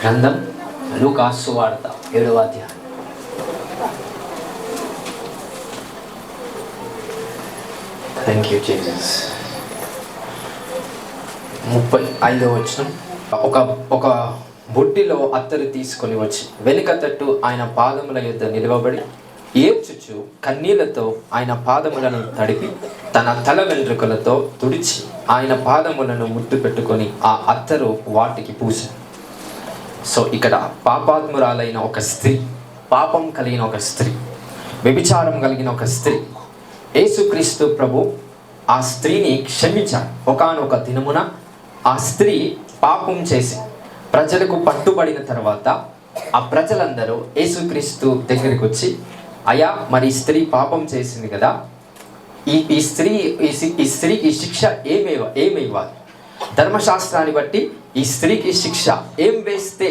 గ్రంథం లూకా సువార్త 7వ అధ్యాయం. Thank you Jesus. 35వ వచనం. ఒక బుట్టిలో అత్తరు తీసుకొని వచ్చి వెనుక తట్టు ఆయన పాదముల యొద్ద నిలవబడి ఏడ్చుచు కన్నీళ్లతో ఆయన పాదములను తడిపి తన తల వెంట్రుకలతో తుడిచి ఆయన పాదములను ముద్దు పెట్టుకొని ఆ అత్తరు వాటికి పూసాడు. సో ఇక్కడ పాపాత్మురాలైన ఒక స్త్రీ, పాపం కలిగిన ఒక స్త్రీ, వ్యభిచారం కలిగిన ఒక స్త్రీ, యేసుక్రీస్తు ప్రభు ఆ స్త్రీని క్షమించాడు. ఒకానొక దినమున ఆ స్త్రీ పాపం చేసి ప్రజలకు పట్టుబడిన తర్వాత ఆ ప్రజలందరూ యేసుక్రీస్తు దగ్గరికి వచ్చి, అయ్యా మరి ఈ స్త్రీ పాపం చేసింది కదా, ఈ స్త్రీకి శిక్ష ఏమివ్వాలి? ధర్మశాస్త్రాన్ని బట్టి ఈ స్త్రీకి శిక్ష ఏం వేస్తే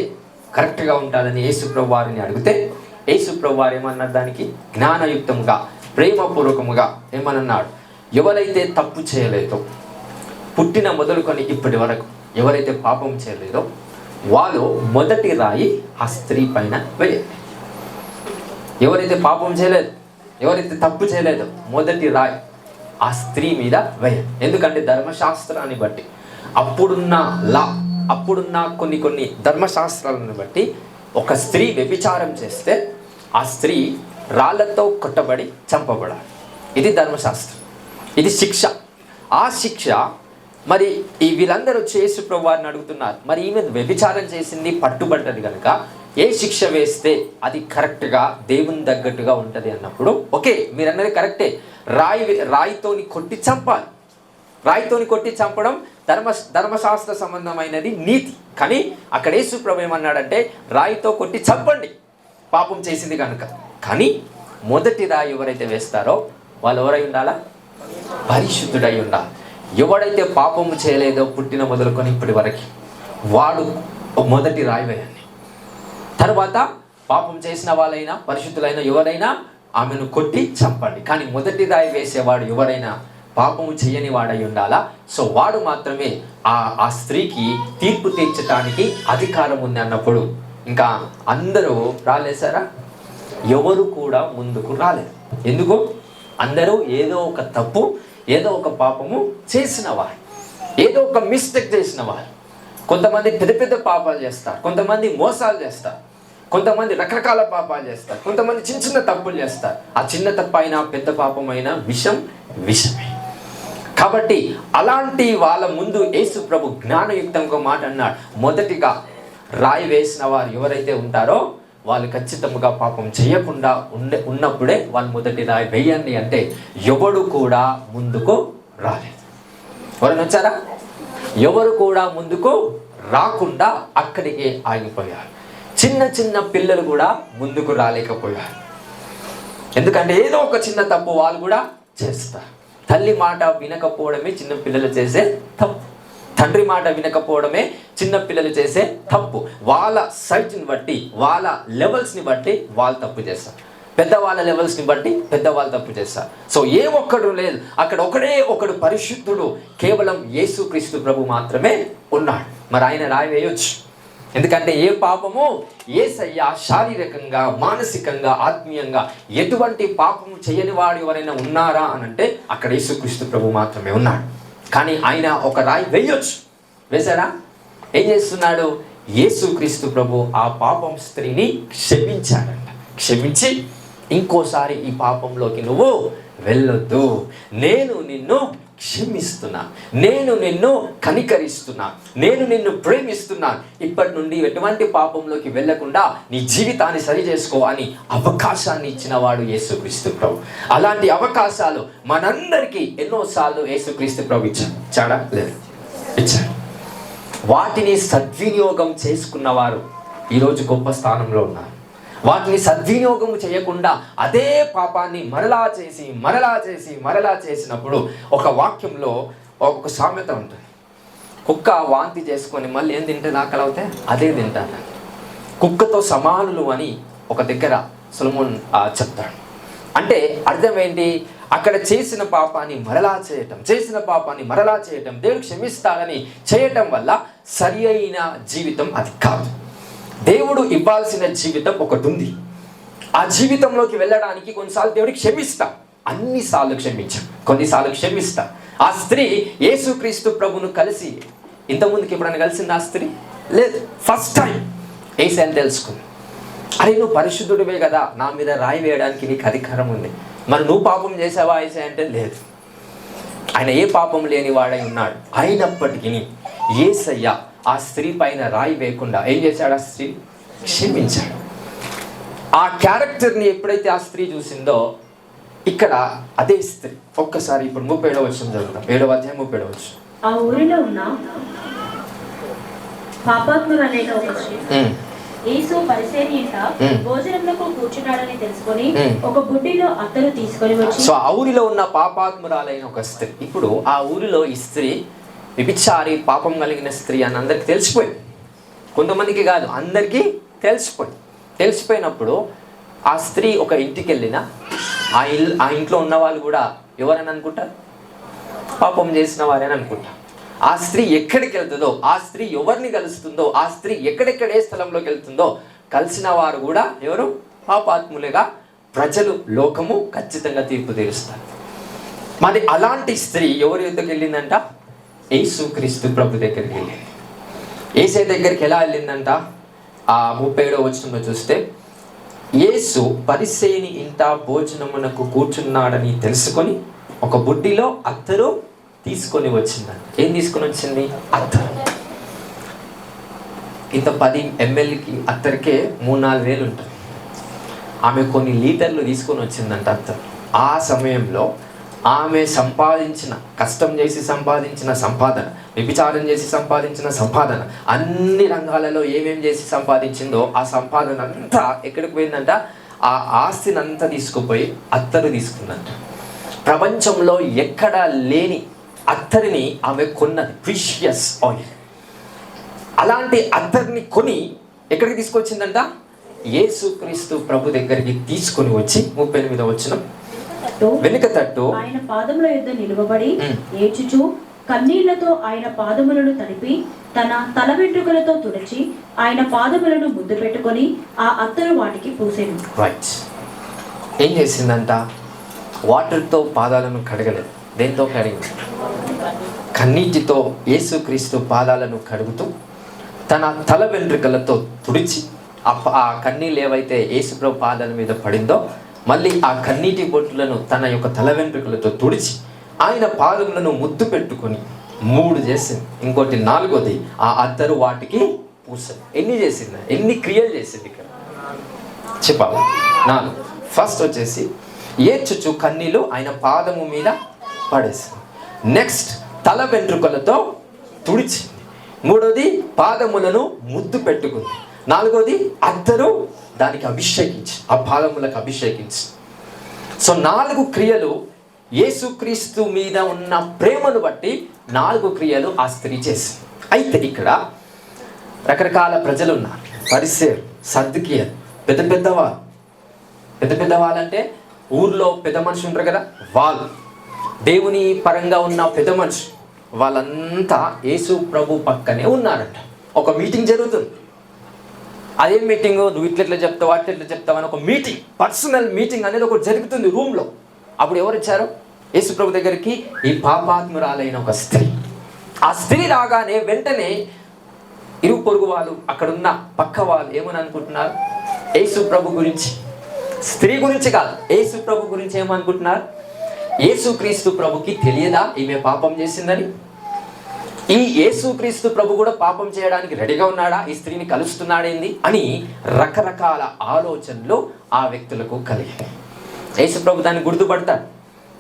కరెక్ట్గా ఉంటుందని యేసుప్రభు వారిని అడిగితే, యేసుప్రభు వారు ఏమన్నారు? దానికి జ్ఞానయుక్తంగా ప్రేమపూర్వకముగా ఏమన్నాడు? ఎవరైతే తప్పు చేయలేదో, పుట్టిన మొదలుకొని ఇప్పటి వరకు ఎవరైతే పాపం చేయలేదో వాళ్ళు మొదటి రాయి ఆ స్త్రీ పైన వేయాలి. ఎవరైతే పాపం చేయలేదు, ఎవరైతే తప్పు చేయలేదో మొదటి రాయి ఆ స్త్రీ మీద వేయాలి. ఎందుకంటే ధర్మశాస్త్రాన్ని బట్టి అప్పుడున్న కొన్ని ధర్మశాస్త్రాలను బట్టి ఒక స్త్రీ వ్యభిచారం చేస్తే ఆ స్త్రీ రాళ్లతో కొట్టబడి చంపబడాలి. ఇది ధర్మశాస్త్రం, ఇది శిక్ష. ఆ శిక్ష మరి వీళ్ళందరూ వచ్చి యేసుప్రభు వారిని అడుగుతున్నారు, మరి ఈమె వ్యభిచారం చేసింది, పట్టుబడ్డది కనుక ఏ శిక్ష వేస్తే అది కరెక్ట్గా దేవుని తగ్గట్టుగా ఉంటుంది అన్నప్పుడు, ఓకే మీరన్నది కరెక్టే, రాయితోని కొట్టి చంపాలి. రాయితోని కొట్టి చంపడం ధర్మశాస్త్ర సంబంధమైనది, నీతి. కానీ అక్కడ యేసుప్రభు ఏమన్నాడంటే రాయితో కొట్టి చంపండి పాపం చేసింది కనుక. కానీ మొదటి రాయి ఎవరైతే వేస్తారో వాళ్ళు ఎవరై ఉండాలా? పరిశుద్ధుడై ఉండాలి. ఎవడైతే పాపము చేయలేదో పుట్టిన మొదలుకొని ఇప్పటి వరకు వాడు మొదటి రాయి వేయండి. తర్వాత పాపం చేసిన వాళ్ళైనా పరిశుద్ధులైన ఎవరైనా ఆమెను కొట్టి చంపండి. కానీ మొదటి రాయి వేసేవాడు ఎవరైనా పాపము చేయని వాడై ఉండాలా. సో వాడు మాత్రమే ఆ స్త్రీకి తీర్పు తీర్చడానికి అధికారం ఉంది అన్నప్పుడు ఇంకా అందరూ రాలేసారా? ఎవరు కూడా ముందుకు రాలేదు. ఎందుకు? అందరూ ఏదో ఒక తప్పు, ఏదో ఒక పాపము చేసిన వారు, ఏదో ఒక మిస్టేక్ చేసిన వారు. కొంతమంది పెద్ద పెద్ద పాపాలు చేస్తారు, కొంతమంది మోసాలు చేస్తారు, కొంతమంది రకరకాల పాపాలు చేస్తారు, కొంతమంది చిన్న చిన్న తప్పులు చేస్తారు. ఆ చిన్న తప్పు అయినా పెద్ద పాపమైనా విషమే. కాబట్టి అలాంటి వాళ్ళ ముందు యేసు ప్రభు జ్ఞానయుక్తంగా మాట అన్నాడు. మొదటిగా రాయి వేసిన వారు ఎవరైతే ఉంటారో వాళ్ళు ఖచ్చితంగా పాపం చేయకుండా ఉన్నప్పుడే వాళ్ళు మొదటి రాయి వేయండి అంటే ఎవడు కూడా ముందుకు రాలేదు. ఎవరైనా వచ్చారా? ఎవరు కూడా ముందుకు రాకుండా అక్కడికే ఆగిపోయారు. చిన్న చిన్న పిల్లలు కూడా ముందుకు రాలేకపోయారు. ఎందుకంటే ఏదో ఒక చిన్న తప్పు వాళ్ళు కూడా చేస్తారు. తల్లి మాట వినకపోవడమే చిన్న పిల్లలు చేసే తప్పు, తండ్రి మాట వినకపోవడమే చిన్న పిల్లలు చేసే తప్పు. వాళ్ళ సైజ్ని బట్టి, వాళ్ళ లెవెల్స్ని బట్టి వాళ్ళు తప్పు చేస్తారు. పెద్దవాళ్ళ లెవెల్స్ని బట్టి పెద్దవాళ్ళు తప్పు చేస్తారు. సో ఏ ఒక్కడు లేదు, అక్కడ ఒకడు పరిశుద్ధుడు, కేవలం యేసుక్రీస్తు ప్రభు మాత్రమే ఉన్నాడు. మరి ఆయన రాయి వేయొచ్చు. ఎందుకంటే ఏ పాపము యేసయ్య శారీరకంగా, మానసికంగా, ఆత్మీయంగా ఎటువంటి పాపము చేయని వాడు ఎవరైనా ఉన్నారా అని అంటే అక్కడ యేసుక్రీస్తు ప్రభు మాత్రమే ఉన్నాడు. కానీ ఆయన ఒక రాయి వేయొచ్చు. వేశాడా? ఏం చేస్తున్నాడు? యేసుక్రీస్తు ప్రభు ఆ పాపం స్త్రీని క్షమించాడంట. క్షమించి ఇంకోసారి ఈ పాపంలోకి నువ్వు వెళ్ళొద్దు, నేను నిన్ను క్షమిస్తున్నా, నేను నిన్ను కనికరిస్తున్నా, నేను నిన్ను ప్రేమిస్తున్నా, ఇప్పటి నుండి ఎటువంటి పాపంలోకి వెళ్ళకుండా నీ జీవితాన్ని సరి చేసుకో అని అవకాశాన్ని ఇచ్చిన వాడు యేసుక్రీస్తు ప్రభు. అలాంటి అవకాశాలు మనందరికీ ఎన్నోసార్లు యేసుక్రీస్తు ప్రభు ఇచ్చాడా? లేదు, ఇచ్చాడు. వాటిని సద్వినియోగం చేసుకున్నవారు ఈరోజు గొప్ప స్థానంలో ఉన్నారు. వాటిని సద్వినియోగం చేయకుండా అదే పాపాన్ని మరలా చేసినప్పుడు ఒక వాక్యంలో ఒక సామెత ఉంటుంది. కుక్క వాంతి చేసుకొని మళ్ళీ ఏం తింటే ఆకలి అవుతే అదే తింటాను. కుక్కతో సమానులు అని ఒక దగ్గర సొలొమోన్ చెప్తాడు. అంటే అర్థం ఏంటి? అక్కడ చేసిన పాపాన్ని మరలా చేయటం, దేవుడు క్షమిస్తాడని చేయటం వల్ల సరి అయిన జీవితం అది కాదు. దేవుడు ఇవ్వాల్సిన జీవితం ఒకటి ఉంది. ఆ జీవితంలోకి వెళ్ళడానికి కొన్నిసార్లు దేవుడికి క్షమిస్తా, అన్నిసార్లు క్షమించాం, కొన్నిసార్లు క్షమిస్తా. ఆ స్త్రీ యేసుక్రీస్తు ప్రభును కలిసి, ఇంతకుముందుకి ఎప్పుడైనా కలిసింది ఆ స్త్రీ? లేదు. ఫస్ట్ టైం యేసయ్యని తెలుసుకుంది. అరే నువ్వు పరిశుద్ధుడివే కదా, నా మీద రాయి వేయడానికి నీకు అధికారం ఉంది, మరి నువ్వు పాపం చేసావా యేసయ్య అంటే లేదు. ఆయన ఏ పాపం లేని వాడై ఉన్నాడు. అయినప్పటికీ యేసయ్య ఆ స్త్రీ పైన రాయి వేయకుండా ఏం చేశాడు? ఆ స్త్రీ క్షమించాడు. ఆ క్యారెక్టర్ని ఎప్పుడైతే ఆ స్త్రీ చూసిందో, ఇక్కడ అదే స్త్రీ ఒక్కసారి ఇప్పుడు 37వ వచనం చదువుతాం. 7వ అధ్యాయం 37వ వచనం. ఆ ఊరిలో ఉన్న పాపాత్మురాలైన ఒక స్త్రీ యేసు పరిసయ్యుని ఇంట భోజనములకు కూర్చున్నాడని తెలుసుకొని ఒక బుడ్డిలో అత్తరు తీసుకొని వచ్చి. సో ఆ ఊరిలో ఉన్న పాపాత్మురాలైన ఒక స్త్రీ, ఇప్పుడు ఆ ఊరిలో ఈ స్త్రీ వ్యభిచారి, పాపం కలిగిన స్త్రీ అని అందరికి తెలిసిపోయింది. కొంతమందికి కాదు, అందరికీ తెలిసిపోయినప్పుడు ఆ స్త్రీ ఒక ఇంటికి వెళ్ళినా ఆ ఇంట్లో ఉన్న వాళ్ళు కూడా ఎవరని అనుకుంటారు? పాపం చేసిన వారని అనుకుంటారు. ఆ స్త్రీ ఎక్కడికి వెళ్తుందో, ఆ స్త్రీ ఎవరిని కలుస్తుందో, ఆ స్త్రీ ఎక్కడెక్కడ ఏ స్థలంలోకి వెళ్తుందో, కలిసిన వారు కూడా ఎవరు? పాపాత్ములుగా ప్రజలు, లోకము ఖచ్చితంగా తీర్పు తీరుస్తారు. మరి అలాంటి స్త్రీ ఎవరి దగ్గరికి వెళ్ళిందంట? యేసుక్రీస్తు ప్రభు దగ్గరికి వెళ్ళింది. యేసయ్య దగ్గరికి ఎలా వెళ్ళిందంట? ఆ 37వ వచనంలో చూస్తే, యేసు పరిసయ్యుని ఇంట భోజనమునకు కూర్చున్నాడని తెలుసుకొని ఒక బుడ్డిలో అత్తరు తీసుకొని వచ్చిందంట. ఏం తీసుకొని వచ్చింది? అత్తరు. ఇంత 10 mlకి అత్తరికే 3-4 వేలు ఉంటుంది. ఆమె కొన్ని లీటర్లు తీసుకొని వచ్చిందంట అత్తరు. ఆ సమయంలో ఆమె సంపాదించిన, కష్టం చేసి సంపాదించిన సంపాదన, వ్యభిచారం చేసి సంపాదించిన సంపాదన, అన్ని రంగాలలో ఏమేం చేసి సంపాదించిందో ఆ సంపాదన అంతా ఎక్కడికి పోయిందంట? ఆ ఆస్తిని అంతా తీసుకుపోయి అత్తరు తీసుకుందంట. ప్రపంచంలో ఎక్కడ లేని అత్తరిని ఆమె కొన్నది, ప్రీషియస్ ఆయిల్. అలాంటి అత్తరిని కొని ఎక్కడికి తీసుకొచ్చిందంట? యేసుక్రీస్తు ప్రభు దగ్గరికి తీసుకొని వచ్చి 38వ వచనం, వెనుక తట్టు ఆయన పాదముల యొద్ద నిలువబడి ఏడ్చుచు కన్నీళ్లతో ఆయన పాదములను తడిపి తన తల వెంట్రుకలతో తుడిచి ఆయన పాదములను ముద్దు పెట్టుకొని ఆ అత్తరు వాటికి పూసెను. రైట్. ఏం చేసిందంట? వాటర్తో పాదాలను కడగలేదు. దేంతో కడిగింది? కన్నీటితో యేసుక్రీస్తు పాదాలను కడుగుతూ తన తల వెంట్రుకలతో తుడిచి ఆ కన్నీళ్ళు ఏవైతే యేసుప్రభు పాదాల మీద పడిందో మళ్ళీ ఆ కన్నీటి బొట్టులను తన యొక్క తల వెంట్రుకలతో తుడిచి ఆయన పాదములను ముద్దు పెట్టుకొని 3 చేసింది. ఇంకోటి 4వది ఆ అత్తరు వాటికి పూసలు. ఎన్ని చేసింది? ఎన్ని క్రియలు చేసింది ఇక్కడ చెప్పాలి? 4. ఫస్ట్ వచ్చేసి ఏడ్చుచు కన్నీళ్ళు ఆయన పాదము మీద పడేసింది. నెక్స్ట్ తల వెంట్రుకలతో తుడిచింది. 3వది పాదములను ముద్దు పెట్టుకుంది. 4వది అత్తరు దానికి అభిషేకించి, ఆ పాదములకు అభిషేకించి. సో 4 క్రియలు యేసుక్రీస్తు మీద ఉన్న ప్రేమను బట్టి 4 క్రియలు ఆ స్త్రీ చేసింది. అయితే ఇక్కడ రకరకాల ప్రజలు ఉన్నారు. పరిసేయులు, సద్దుకీయులు, పెద్ద వాళ్ళంటే ఊర్లో పెద్ద మనుషులు ఉంటారు కదా, వాళ్ళు దేవుని పరంగా ఉన్న పెద్ద మనుషులు, వాళ్ళంతా యేసు ప్రభు పక్కనే ఉన్నారంట. ఒక మీటింగ్ జరుగుతుంది. అదేం మీటింగ్? నువ్వు ఇట్లెట్లా చెప్తావు, అట్లెట్లా చెప్తావు అని ఒక మీటింగ్, పర్సనల్ మీటింగ్ అనేది ఒకటి జరుగుతుంది రూమ్లో. అప్పుడు ఎవరు వచ్చారు యేసు ప్రభు దగ్గరికి? ఈ పాపాత్మురాలైన ఒక స్త్రీ. ఆ స్త్రీ రాగానే వెంటనే ఇరుగు పొరుగు వాళ్ళు, అక్కడున్న పక్క వాళ్ళు ఏమని అనుకుంటున్నారు? యేసు ప్రభు గురించి, స్త్రీ గురించి కాదు, యేసు ప్రభు గురించి ఏమనుకుంటున్నారు? యేసుక్రీస్తు ప్రభుకి తెలియదా ఈమె పాపం చేసిందని? ఈ యేసుక్రీస్తు ప్రభు కూడా పాపం చేయడానికి రెడీగా ఉన్నాడా? ఈ స్త్రీని కలుస్తున్నాడేంది అని రకరకాల ఆలోచనలు ఆ వ్యక్తులకు కలిగాయి. యేసు ప్రభు దాన్ని గుర్తుపడతాడు.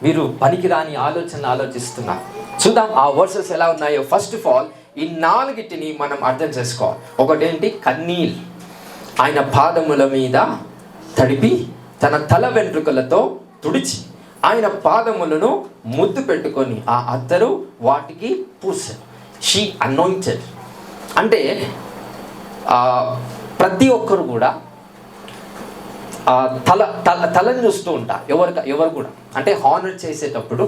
వీరు పనికిరాని ఆలోచనలు ఆలోచిస్తున్నారు. చూద్దాం ఆ వర్సెస్ ఎలా ఉన్నాయో. ఫస్ట్ ఆఫ్ ఆల్ ఈ 4టిని మనం అర్థం చేసుకోవాలి. ఒకటేంటి? కన్నీళ్ళు. ఆయన పాదముల మీద తడిపి తన తల వెంట్రుకలతో తుడిచి ఆయన పాదములను ముద్దు పెట్టుకొని ఆ అత్తరు వాటికి పూసారు. She anointed. అంటే ప్రతి ఒక్కరు కూడా తలను చూస్తూ ఉంటారు. ఎవరు కూడా అంటే హానర్ చేసేటప్పుడు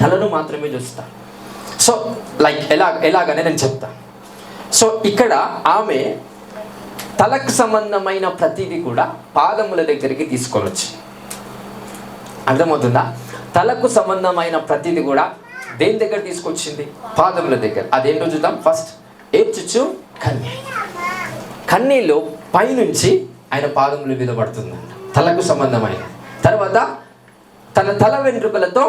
తలను మాత్రమే చూస్తారు. సో లైక్ ఎలాగనే నేను చెప్తాను. సో ఇక్కడ ఆమె తలకు సంబంధమైన ప్రతిదీ కూడా పాదముల దగ్గరికి తీసుకొని వచ్చి, అర్థమవుతుందా? తలకు సంబంధమైన ప్రతిదీ కూడా దేని దగ్గర తీసుకొచ్చింది? పాదముల దగ్గర. అదేంటో చూద్దాం. ఫస్ట్ ఏడ్చుచు కన్నీ. కన్నీళ్ళు పైనుంచి ఆయన పాదముల మీద పడుతుందంట, తలకు సంబంధమైన. తర్వాత తన తల వెంట్రుకలతో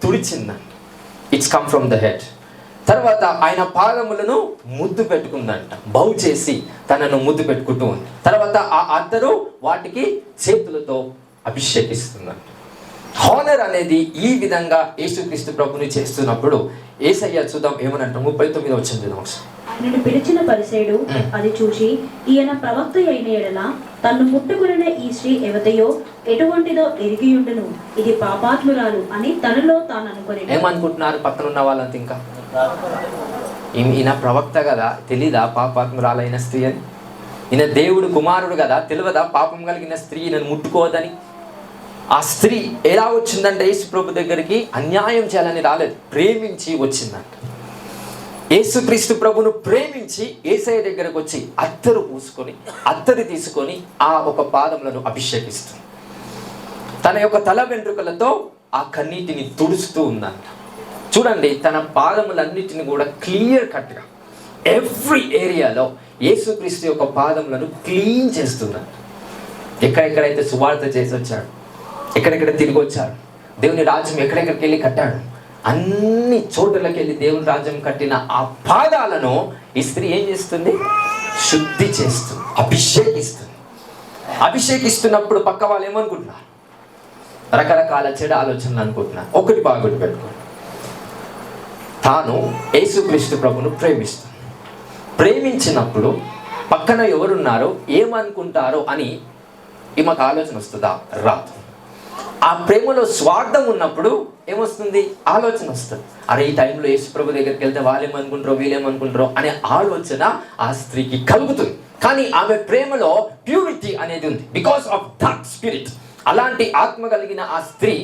తుడిచిందంట. It's come from the head. తర్వాత ఆయన పాదములను ముద్దు పెట్టుకుందంట, బౌ చేసి తనను ముద్దు పెట్టుకుంటూ ఉంది. తర్వాత ఆ అత్తరు వాటికి చేతులతో అభిషేకిస్తుందంట. హానర్ అనేది ఈ విధంగా యేసుక్రీస్తు ప్రభుని చేస్తున్నప్పుడు యేసయ్య చూద్దాం ఏమనంట, 39వ వచనం. ఆయనను పిలిచిన పరిసయ్యుడు అది చూసి, ఈయన ప్రవక్త అయిన ఎడల తన్ను ముట్టుకున్న ఈ స్త్రీ ఎవతయో ఎటువంటిదో ఎరిగియుండును, ఇది పాపాత్మురాలు అని తనలో తాను అనుకుని. ఏమనుకుంటున్నారు పక్కన ఉన్న వాళ్ళంతా? ఇంకా ఈయన ప్రవక్త కదా, తెలీదా పాపాత్మురాలైన స్త్రీ అని? ఈయన దేవుడు కుమారుడు కదా, తెలియదా పాపం కలిగిన స్త్రీ ఈయనను ముట్టుకోవద్దని? ఆ స్త్రీ ఎలా వచ్చిందంటే యేసు ప్రభు దగ్గరికి అన్యాయం చేయాలని రాలేదు, ప్రేమించి వచ్చిందంట. యేసుక్రీస్తు ప్రభును ప్రేమించి యేసయ్య దగ్గరకు వచ్చి అత్తరు పూసుకొని, అత్తరు తీసుకొని ఆ ఒక పాదములను అభిషేకిస్తుంది. తన యొక్క తల వెంట్రుకలతో ఆ కన్నీటిని తుడుస్తూ ఉందంట. చూడండి, తన పాదములన్నిటిని కూడా క్లియర్ కట్గా ఎవ్రీ ఏరియాలో యేసుక్రీస్తు యొక్క పాదములను క్లీన్ చేస్తుందంట. ఎక్కడెక్కడైతే సువార్త చేసి వచ్చాడు, ఎక్కడెక్కడ తిరిగి వచ్చాడు, దేవుని రాజ్యం ఎక్కడెక్కడికి వెళ్ళి కట్టాడు, అన్ని చోట్లకి వెళ్ళి దేవుని రాజ్యం కట్టిన ఆ పాదాలను ఈ స్త్రీ ఏం చేస్తుంది? శుద్ధి చేస్తుంది, అభిషేకిస్తుంది. అభిషేకిస్తున్నప్పుడు పక్క వాళ్ళు ఏమనుకుంటున్నారు? రకరకాల చెడు ఆలోచనలు అనుకుంటున్నారు. ఒకటి బాగా గుర్తుపెట్టుకోండి, తాను యేసుక్రీస్తు ప్రభును ప్రేమిస్తుంది. ప్రేమించినప్పుడు పక్కన ఎవరున్నారో ఏమనుకుంటారో అని ఈమెకు ఆలోచన వస్తుందా? రాదు. ఆ ప్రేమలో స్వార్థం ఉన్నప్పుడు ఏమొస్తుంది? ఆలోచన వస్తుంది. అరే ఈ టైంలో యేసు ప్రభు దగ్గరికి వెళ్తే వాళ్ళేమనుకుంటారో వీళ్ళేమనుకుంటారో అనే ఆలోచన ఆ స్త్రీకి కలుగుతుంది. కానీ ఆమె ప్రేమలో ప్యూరిటీ అనేది ఉంది, బికాస్ ఆఫ్ దట్ స్పిరిట్. అలాంటి ఆత్మ కలిగిన ఆ స్త్రీ,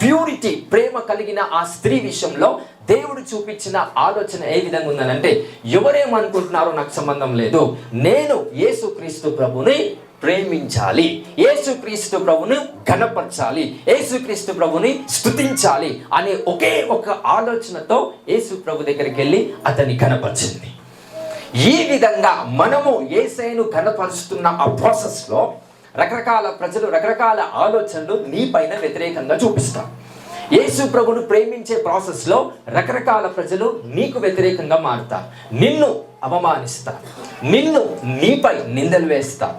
ప్యూరిటీ, ప్రేమ కలిగిన ఆ స్త్రీ విషయంలో దేవుడు చూపించిన ఆలోచన ఏ విధంగా ఉందనంటే, ఎవరేమనుకుంటున్నారో నాకు సంబంధం లేదు, నేను యేసుక్రీస్తు ప్రభుని ప్రేమించాలి, యేసుక్రీస్తు ప్రభుని ఘనపరచాలి, యేసుక్రీస్తు ప్రభుని స్తుతించాలి అనే ఒకే ఒక ఆలోచనతో యేసు ప్రభు దగ్గరికి వెళ్ళి అతన్ని ఘనపరిచింది. ఈ విధంగా మనము యేసయ్యను ఘనపరుస్తున్న ఆ ప్రాసెస్లో రకరకాల ప్రజలు రకరకాల ఆలోచనలు నీ పైన వ్యతిరేకంగా చూపిస్తారు. యేసు ప్రభును ప్రేమించే ప్రాసెస్లో రకరకాల ప్రజలు నీకు వ్యతిరేకంగా మారుతారు, నిన్ను అవమానిస్తారు, నీపై నిందలు వేస్తారు.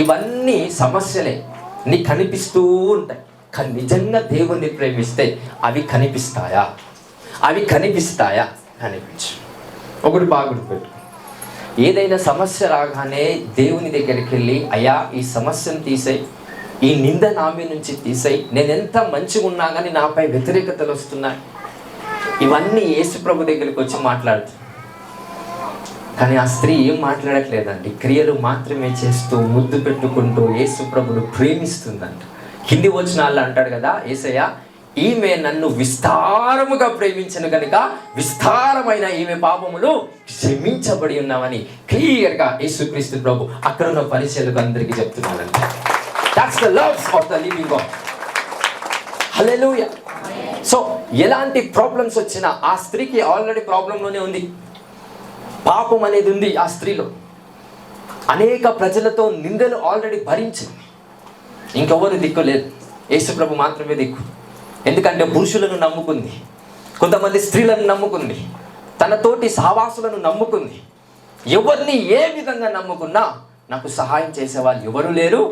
ఇవన్నీ సమస్యలే నీకు కనిపిస్తూ ఉంటాయి. కానీ నిజంగా దేవుణ్ణి ప్రేమిస్తే అవి కనిపిస్తాయా? కనిపించు. ఒకటి బాగా గుర్తుపెట్టు, ఏదైనా సమస్య రాగానే దేవుని దగ్గరికి వెళ్ళి, అయ్యా ఈ సమస్యను తీసేయి, ఈ నింద నా మీద నుంచి తీసేయి, నేను ఎంత మంచిగా ఉన్నా కానీ నాపై వ్యతిరేకతలు వస్తున్నాయి, ఇవన్నీ యేసు ప్రభు దగ్గరికి వచ్చి మాట్లాడుతుంది. కానీ ఆ స్త్రీ ఏం మాట్లాడట్లేదండి, క్రియలు మాత్రమే చేస్తూ ముద్దు పెట్టుకుంటూ యేసు ప్రభును ప్రేమిస్తుందంట. హిందీ వచనాల్లో అంటాడు కదా యేసయ్య, ఈమె నన్ను విస్తారముగా ప్రేమించను కనుక విస్తారమైన ఈమె పాపములు క్షమించబడి ఉన్నామని క్లియర్గా యేసుక్రీస్తు ప్రభు అక్కడ ఉన్న పరిచయులకు అందరికీ చెప్తున్నాడంట. That's the love of the living God. Hallelujah. So ఎలాంటి ప్రాబ్లమ్స్ వచ్చినా ఆ స్త్రీకి ఆల్రెడీ ప్రాబ్లంలోనే ఉంది, పాపం అనేది ఉంది ఆ స్త్రీలో. అనేక ప్రజలతో నిందలు ఆల్రెడీ భరించింది, ఇంకెవరు దిక్కు లేదు, యేసు ప్రభు మాత్రమే దిక్కు. ఎందుకంటే పురుషులను నమ్ముకుంది, కొంతమంది స్త్రీలను నమ్ముకుంది, తనతోటి సహవాసులను నమ్ముకుంది. ఎవరిని ఏ విధంగా నమ్ముకున్నా నాకు సహాయం చేసేవాళ్ళు ఎవరు లేరు,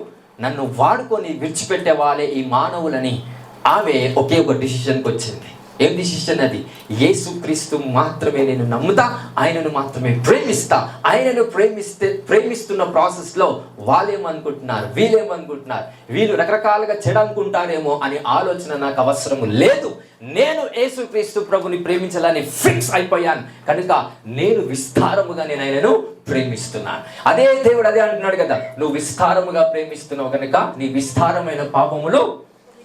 నన్ను వాడుకొని విడిచిపెట్టే వాళ్ళే ఈ మానవులని ఆమె ఒకే ఒక డిసిషన్కి వచ్చింది. ఏం డిసిషన్ అది? యేసుక్రీస్తు మాత్రమే నేను నమ్ముతా, ఆయనను మాత్రమే ప్రేమిస్తా. ఆయనను ప్రేమిస్తున్న ప్రాసెస్లో వాళ్ళేమనుకుంటున్నారు, వీళ్ళేమనుకుంటున్నారు, వీళ్ళు రకరకాలుగా చెడనుకుంటారేమో అనే ఆలోచన నాకు అవసరము లేదు. నేను యేసుక్రీస్తు ప్రభుని ప్రేమించాలని ఫిక్స్ అయిపోయాను కనుక నేను విస్తారముగా నేను ఆయనను ప్రేమిస్తున్నాను. అదే దేవుడు అదే అంటున్నాడు కదా, నువ్వు విస్తారముగా ప్రేమిస్తున్నావు కనుక నీ విస్తారమైన పాపములు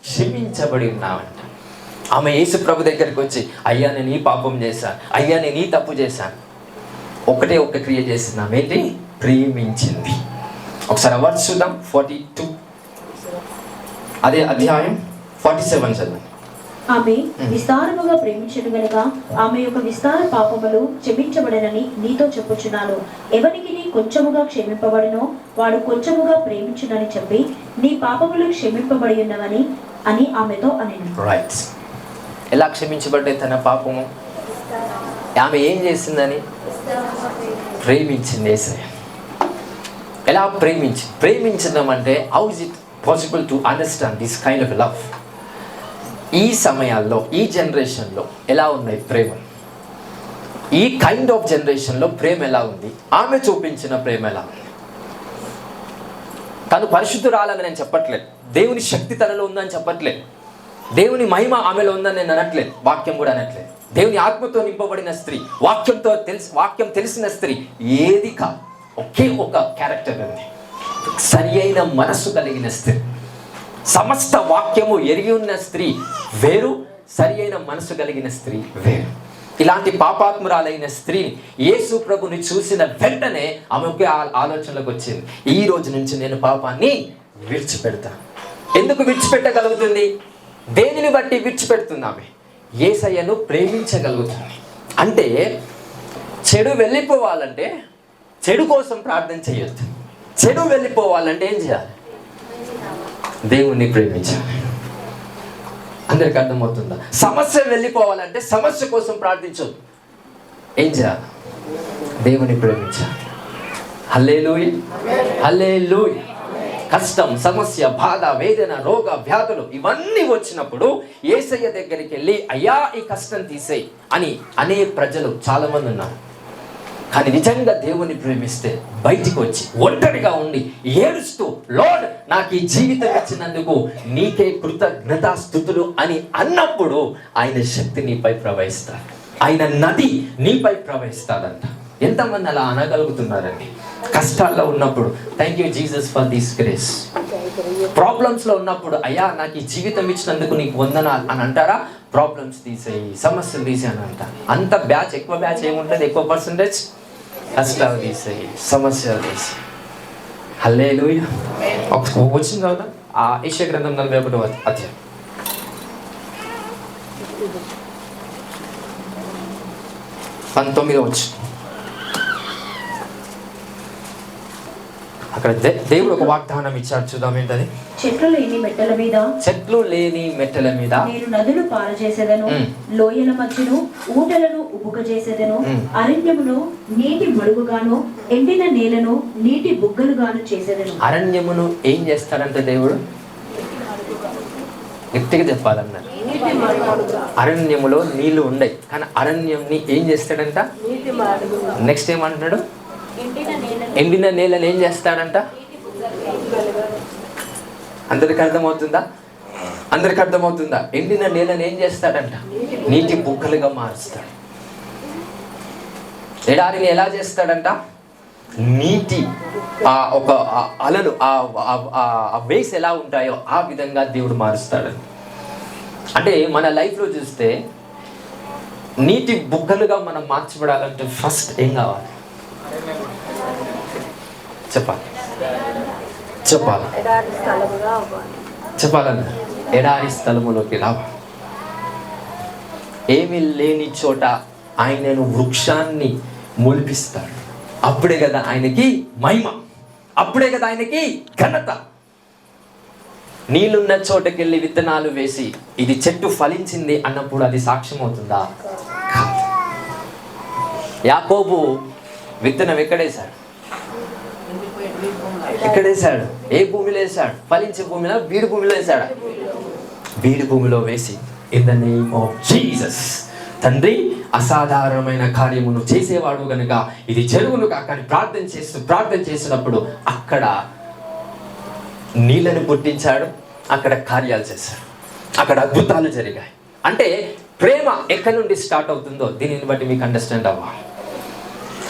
క్షమించబడి ఉన్నావంట. ఆమె యేసు ప్రభు దగ్గరికి వచ్చి, అయ్యా నేను ఈ పాపం చేశాను, అయ్యా నేను ఈ తప్పు చేశాను, ఒకటే ఒక క్రియ చేసింది, ఆమె ఏంటి? ప్రేమించింది. ఒకసారి వర్డ్స్ చూద్దాం. 42 అదే అధ్యాయం 47 చదవండి. ఆమె విస్తారముగా ప్రేమించను గనుక ఆమె యొక్క విస్తార పాపములు క్షమించబడనని నీతో చెప్పుచున్నాను. ఎవరికి నీ కొంచెముగా క్షమింపబడినో వాడు కొంచెముగా ప్రేమించునని చెప్పి నీ పాపములు క్షమింపబడి ఉన్నవని అని ఆమెతో అనెను. రైట్. ఎలా క్షమించబడ్డాయి తన పాపము? ఆమె ఏం చేసిందని? ప్రేమించింది యేసయ్య. ఎలా ప్రేమించడం అంటే how is it possible to understand this kind of love? ఈ సమయాల్లో, ఈ జనరేషన్లో ఎలా ఉన్నాయి ప్రేమ? ఈ కైండ్ ఆఫ్ జనరేషన్లో ప్రేమ ఎలా ఉంది? ఆమె చూపించిన ప్రేమ ఎలా ఉంది? తను పరిశుద్ధురాలని నేను చెప్పట్లేదు, దేవుని శక్తి తనలో ఉందని చెప్పట్లేదు, దేవుని మహిమ ఆమెలో ఉందని నేను అనట్లేదు, వాక్యం కూడా అనట్లేదు. దేవుని ఆత్మతో నింపబడిన స్త్రీ, వాక్యం తెలిసిన స్త్రీ ఏది కాదు. ఒకే ఒక క్యారెక్టర్ ఉంది, సరి అయిన మనస్సు కలిగిన స్త్రీ. సమస్త వాక్యము ఎరిగి ఉన్న స్త్రీ వేరు, సరి అయిన మనసు కలిగిన స్త్రీ వేరు. ఇలాంటి పాపాత్మురాలైన స్త్రీని యేసు ప్రభుని చూసిన వెంటనే ఆమె ఒకే ఆలోచనలోకి వచ్చింది, ఈ రోజు నుంచి నేను పాపాన్ని విడిచిపెడతాను. ఎందుకు విడిచిపెట్టగలుగుతుంది? దేనిని బట్టి విడిచిపెడుతుంది? ఆమె యేసయ్యను ప్రేమించగలుగుతుంది. అంటే చెడు వెళ్ళిపోవాలంటే చెడు కోసం ప్రార్థన చేయొద్దు. చెడు వెళ్ళిపోవాలంటే ఏం చేయాలి? దేవుణ్ణి ప్రేమించాలి. అందరికి అర్థమవుతుందా? సమస్య వెళ్ళిపోవాలంటే సమస్య కోసం ప్రార్థించొద్దు. ఏం చేయాలి? దేవుని ప్రేమించాలి. హల్లెలూయా, హల్లెలూయా. కష్టం, సమస్య, బాధ, వేదన, రోగ, వ్యాధులు ఇవన్నీ వచ్చినప్పుడు యేసయ్య దగ్గరికి వెళ్ళి అయ్యా ఈ కష్టం తీసేయి అని అనే ప్రజలు చాలా మంది ఉన్నారు. కానీ నిజంగా దేవుని ప్రేమిస్తే బయటికి వచ్చి ఒంటరిగా ఉండి ఏడుస్తూ, లార్డ్ నాకు ఈ జీవితం ఇచ్చినందుకు నీకే కృతజ్ఞతాస్తుతులు అని అన్నప్పుడు ఆయన శక్తి నీపై ప్రవహిస్తాడు, ఆయన నది నీపై ప్రవహిస్తాడంట. ఎంతమంది అలా అనగలుగుతున్నారండి? కష్టాల్లో ఉన్నప్పుడు thank you Jesus for this grace. ప్రాబ్లమ్స్లో ఉన్నప్పుడు అయ్యా నాకు ఈ జీవితం ఇచ్చినందుకు నీకు వందనాలు అని అంటారా? ప్రాబ్లమ్స్ తీసేయి, సమస్యలు తీసేయి అని అంటారు. అంత బ్యాచ్, ఎక్కువ బ్యాచ్ ఏముంటుంది? ఎక్కువ పర్సంటేజ్ కష్టాలు తీసేయి, సమస్యలు తీసేయి. హల్లెలూయా. వచ్చింది కదా ఆ యెషయా గ్రంథం 41వ అధ్యాయం 19వ వచనం. అక్కడ దేవుడు ఒక వాగ్దానం ఇచ్చాడు, చూద్దాం ఏంటది? చెట్లు లేని మెట్టల మీద నేను నదులు పారజేసేదను, లోయల మధ్యను ఊటలను ఉబుకజేసేదను, అరణ్యమును నీటి మడుగుగాను, ఎండిన నేలను నీటి బుగ్గలుగాను చేసేదను. అరణ్యమును ఏం చేస్తాడంటే దేవుడు? గట్టిగా చెప్పాలన్నారు. అరణ్యములో నీళ్లు ఉండయి, కానీ అరణ్యంని ఏం చేస్తాడంట? నెక్స్ట్ ఏమంటున్నాడు? ఎండిన నేలను ఏం చేస్తాడంట? అందరికి అర్థమవుతుందా? అందరికి అర్థమవుతుందా? ఎండిన నేలను ఏం చేస్తాడంట? నీటి బుగ్గలుగా మారుస్తాడు. ఎడారిని ఎలా చేస్తాడంట? నీటి ఒక అలలు ఆ వేస్ ఎలా ఉంటాయో ఆ విధంగా దేవుడు మారుస్తాడు. అంటే మన లైఫ్లో చూస్తే నీటి బుగ్గలుగా మనం మార్చబడాలంటే ఫస్ట్ ఏం కావాలి? చెప్పాలన్నా ఎడారి స్థలములోకి రావాలి. ఏమీ లేని చోట ఆయనను వృక్షాన్ని మొలిపిస్తాడు. అప్పుడే కదా ఆయనకి మహిమ, అప్పుడే కదా ఆయనకి ఘనత. నీళ్ళున్న చోటకెళ్ళి విత్తనాలు వేసి ఇది చెట్టు ఫలించింది అన్నప్పుడు అది సాక్ష్యం అవుతుందా? యాకోబు విత్తనం ఎక్కడేశాడు? ఎక్కడేశాడు? ఏ భూమిలో వేశాడు? ఫలించే భూమిలో, బీడు భూమిలో వేశాడు. బీడు భూమిలో వేసి in the name of Jesus, తండ్రి అసాధారణమైన కార్యమును చేసేవాడు కనుక ఇది జరుగును కాక ప్రార్థన చేసినప్పుడు అక్కడ నీళ్ళని పుట్టించాడు, అక్కడ కార్యాలు చేశాడు, అక్కడ అద్భుతాలు జరిగాయి. అంటే ప్రేమ ఎక్కడి నుండి స్టార్ట్ అవుతుందో దీనిని బట్టి మీకు అండర్స్టాండ్ అవ్వాలి.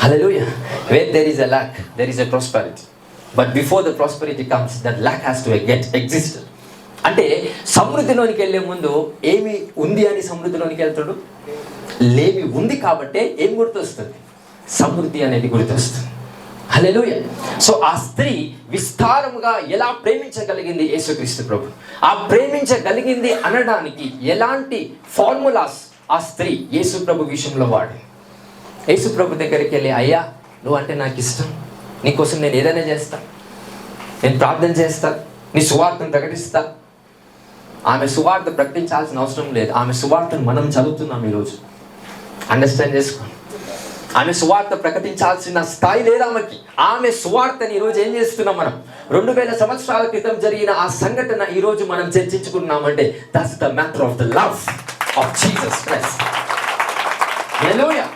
Hallelujah. Where there is a lack, there is a prosperity. But before the prosperity comes, that lack has to exist. అంటే సమృద్ధిలోనికి వెళ్ళే ముందు ఏమి ఉంది అని సమృద్ధిలోనికి వెళ్తాడు? లేమి ఉంది కాబట్టే ఏం గుర్తొస్తుంది? సమృద్ధి అనేది గుర్తొస్తుంది. హల్లెలూయా. సో ఆ స్త్రీ విస్తారముగా ఎలా ప్రేమించగలిగింది యేసుక్రీస్తు ప్రభు, ఆ ప్రేమించగలిగింది అనడానికి ఎలాంటి ఫార్ములాస్ ఆ స్త్రీ యేసు ప్రభు విషయంలో వాడి. యేసు ప్రభు దగ్గరికి వెళ్ళి, అయ్యా నువ్వు అంటే నాకు ఇష్టం, నీకోసం నేను ఏదైనా చేస్తా, నేను ప్రార్థన చేస్తా, నీ సువార్తను ప్రకటిస్తా. ఆమె సువార్త ప్రకటించాల్సిన అవసరం లేదు. ఆమె సువార్తను మనం చదువుతున్నాం ఈరోజు. అండర్స్టాండ్ చేసుకోండి. ఆమె సువార్త ప్రకటించాల్సిన స్థాయి లేదు ఆమెకి. ఆమె సువార్తని ఈరోజు ఏం చేస్తున్నాం మనం? 2000 సంవత్సరాల క్రితం జరిగిన ఆ సంఘటన ఈరోజు మనం చర్చించుకున్నామంటే that's the matter of the love of Jesus Christ. Hallelujah.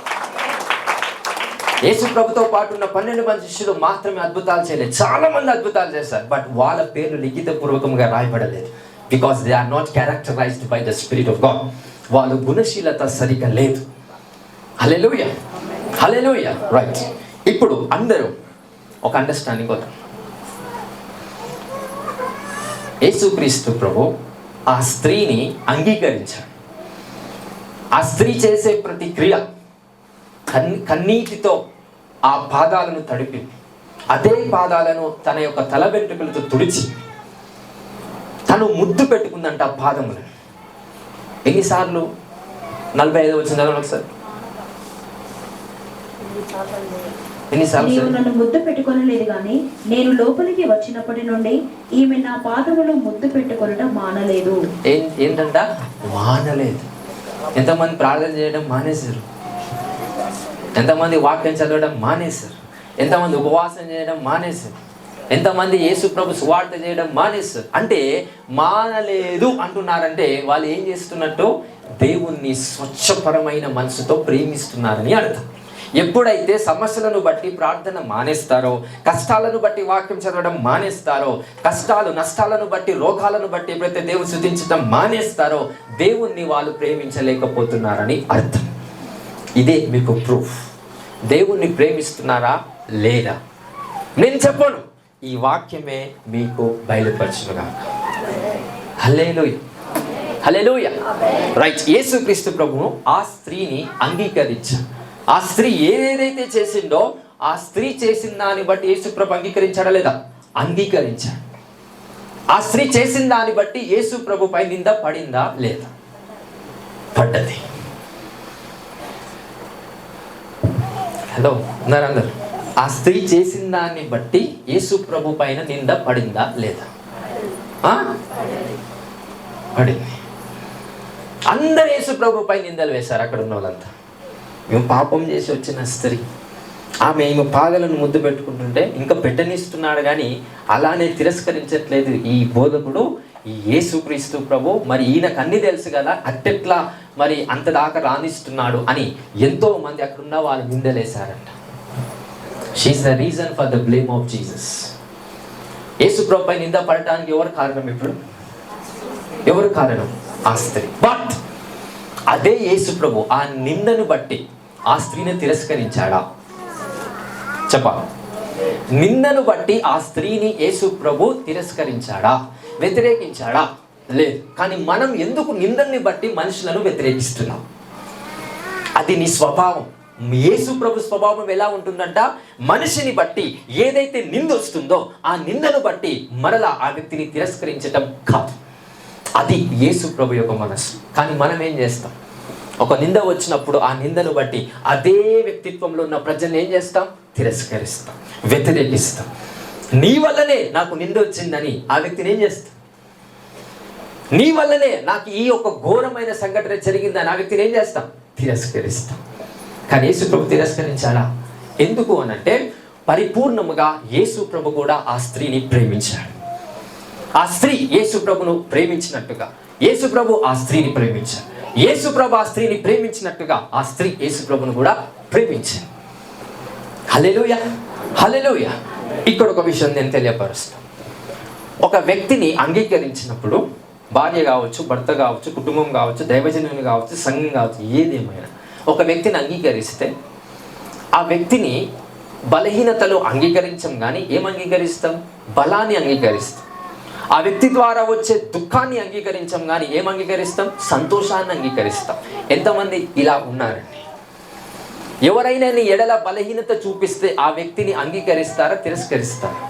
Yesu ప్రభుతో పాటు ఉన్న 12 మంది శిష్యులు మాత్రమే అద్భుతాలు చేయలేదు. చాలా మంది అద్భుతాలు చేశారు, బట్ వాళ్ళ పేర్లు లిఖితపూర్వకంగా రాయబడలేదు. Because they are not characterised by the spirit of God. వాళ్ళ గుణశీలత సరిగా లేదు. Hallelujah, hallelujah. రైట్. ఇప్పుడు అందరూ ఒక అండర్స్టాండింగ్ వద్దాం. యేసుక్రీస్తు ప్రభు ఆ స్త్రీని అంగీకరించాడు. ఆ స్త్రీ చేసే ప్రతి క్రియ కన్నీటితో ఆ పాదాలను తడిపి, అదే పాదాలను తన యొక్క తల వెంట్రుకలతో తుడిచి తను ముద్దు పెట్టుకుందంట ఆ పాదములను. ఎన్నిసార్లు? 45 వచ్చిన ఒకసారి. నీవు నన్ను ముద్దు పెట్టుకొనలేదు గాని నేను లోపలికి వచ్చినప్పటి నుండి ఈమె నా పాదములు ముద్దు పెట్టుకొనడం మానలేదు. ఏంటంట? మానలేదు. ఎంతమంది ప్రార్థన చేయడం మానేశారు, ఎంతమంది వాక్యం చదవడం మానేశారు, ఎంతమంది ఉపవాసం చేయడం మానేశారు, ఎంతమంది యేసు ప్రభు సువార్త చేయడం మానేశారు. అంటే మానలేదు అంటున్నారంటే వాళ్ళు ఏం చేస్తున్నట్టు? దేవుణ్ణి స్వచ్ఛపరమైన మనసుతో ప్రేమిస్తున్నారని అర్థం. ఎప్పుడైతే సమస్యలను బట్టి ప్రార్థన మానేస్తారో, కష్టాలను బట్టి వాక్యం చదవడం మానేస్తారో, కష్టాలు నష్టాలను బట్టి రోగాలను బట్టి ఎప్పుడైతే దేవుని స్తుతించడం మానేస్తారో, దేవుణ్ణి వాళ్ళు ప్రేమించలేకపోతున్నారని అర్థం. ఇదే మీకు ప్రూఫ్. దేవుణ్ణి ప్రేమిస్తున్నారా లేదా? నేను చెప్పను, ఈ వాక్యమే మీకు బయలుపరచునుగా. హల్లెలూయా, హల్లెలూయా. రైట్. యేసుక్రీస్తు ప్రభువు ఆ స్త్రీని అంగీకరించాడు. ఆ స్త్రీ ఏదైతే చేసిందో ఆ స్త్రీ చేసిన దాన్ని బట్టి యేసు ప్రభు అంగీకరించాడా లేదా? అంగీకరించాడు. ఆ స్త్రీ చేసిన దాన్ని బట్టి యేసు ప్రభుపై నింద పడిందా లేదా? పడ్డది. హలో, ఉన్నారు అందరు? ఆ స్త్రీ చేసిన దాన్ని బట్టి యేసు ప్రభు పైన నింద పడిందా లేదా? పడింది. అందరు యేసు ప్రభుపై నిందలు వేశారు అక్కడ ఉన్న వాళ్ళంతా. మేము పాపం చేసి వచ్చిన స్త్రీ, ఆమె ఈమె పాదలను ముద్దు పెట్టుకుంటుంటే ఇంకా పెట్టనిస్తున్నాడు, కానీ అలానే తిరస్కరించట్లేదు ఈ బోధకుడు, ఈ యేసుక్రీస్తు ప్రభు. మరి ఈయనకు అన్ని తెలుసు కదా, అట్టెట్లా మరి అంత దాకా రాణిస్తున్నాడు అని ఎంతో మంది అక్కడున్న వాళ్ళు నిందలేశారంట. She's the reason for the blame of Jesus. Yesu ప్రభుపై నింద పడటానికి ఎవరు కారణం? ఇప్పుడు ఎవరు కారణం? ఆ స్త్రీ. బట్ అదే యేసు ప్రభు ఆ నిందను బట్టి ఆ స్త్రీని తిరస్కరించాడా? చెప్పాలి. నిందను బట్టి ఆ స్త్రీని యేసు ప్రభు తిరస్కరించాడా? వ్యతిరేకించాడా? లేదు. కానీ మనం ఎందుకు నిందల్ని బట్టి మనుషులను వ్యతిరేకిస్తున్నాం? అది నీ స్వభావం. యేసు ప్రభు స్వభావం ఎలా ఉంటుందంట? మనిషిని బట్టి ఏదైతే నింద వస్తుందో ఆ నిందను బట్టి మరలా ఆ వ్యక్తిని తిరస్కరించటం కాదు. అది యేసు ప్రభు యొక్క మనసు. కానీ మనం ఏం చేస్తాం? ఒక నింద వచ్చినప్పుడు ఆ నిందను బట్టి అదే వ్యక్తిత్వంలో ఉన్న ప్రజల్ని ఏం చేస్తాం? తిరస్కరిస్తాం, వ్యతిరేకిస్తాం. నీ వల్లనే నాకు నింద వచ్చిందని ఆ వ్యక్తిని ఏం చేస్తాం? నీ వల్లనే నాకు ఈ ఒక ఘోరమైన సంఘటన జరిగిందని ఆ వ్యక్తిని ఏం చేస్తాం? తిరస్కరిస్తాం. కానీ యేసు ప్రభు తిరస్కరించాడా? ఎందుకు అనంటే పరిపూర్ణముగా యేసు ప్రభు కూడా ఆ స్త్రీని ప్రేమించాడు. ఆ స్త్రీ యేసు ప్రభును ప్రేమించినట్టుగా యేసు ప్రభు ఆ స్త్రీని ప్రేమించాడు. యేసు ప్రభు ఆ స్త్రీని ప్రేమించినట్టుగా ఆ స్త్రీ యేసు ప్రభును కూడా ప్రేమించింది. హల్లెలూయా, హల్లెలూయా. ఇక్కడ ఒక విషయం నేను తెలియపరుస్తాను. ఒక వ్యక్తిని అంగీకరించినప్పుడు, భార్య కావచ్చు, భర్త కావచ్చు, కుటుంబం కావచ్చు, దైవజనులు కావచ్చు, సంఘం కావచ్చు, ఏదేమైనా ఒక వ్యక్తిని అంగీకరిస్తే ఆ వ్యక్తిని బలహీనతలు అంగీకరించం, కానీ ఏం అంగీకరిస్తాం? బలాన్ని అంగీకరిస్తాం. ఆ వ్యక్తి ద్వారా వచ్చే దుఃఖాన్ని అంగీకరించం, కానీ ఏం అంగీకరిస్తాం? సంతోషాన్ని అంగీకరిస్తాం. ఎంతమంది ఇలా ఉన్నారండి? ఎవరైనా నీ ఎడల బలహీనత చూపిస్తే ఆ వ్యక్తిని అంగీకరిస్తారా, తిరస్కరిస్తారా?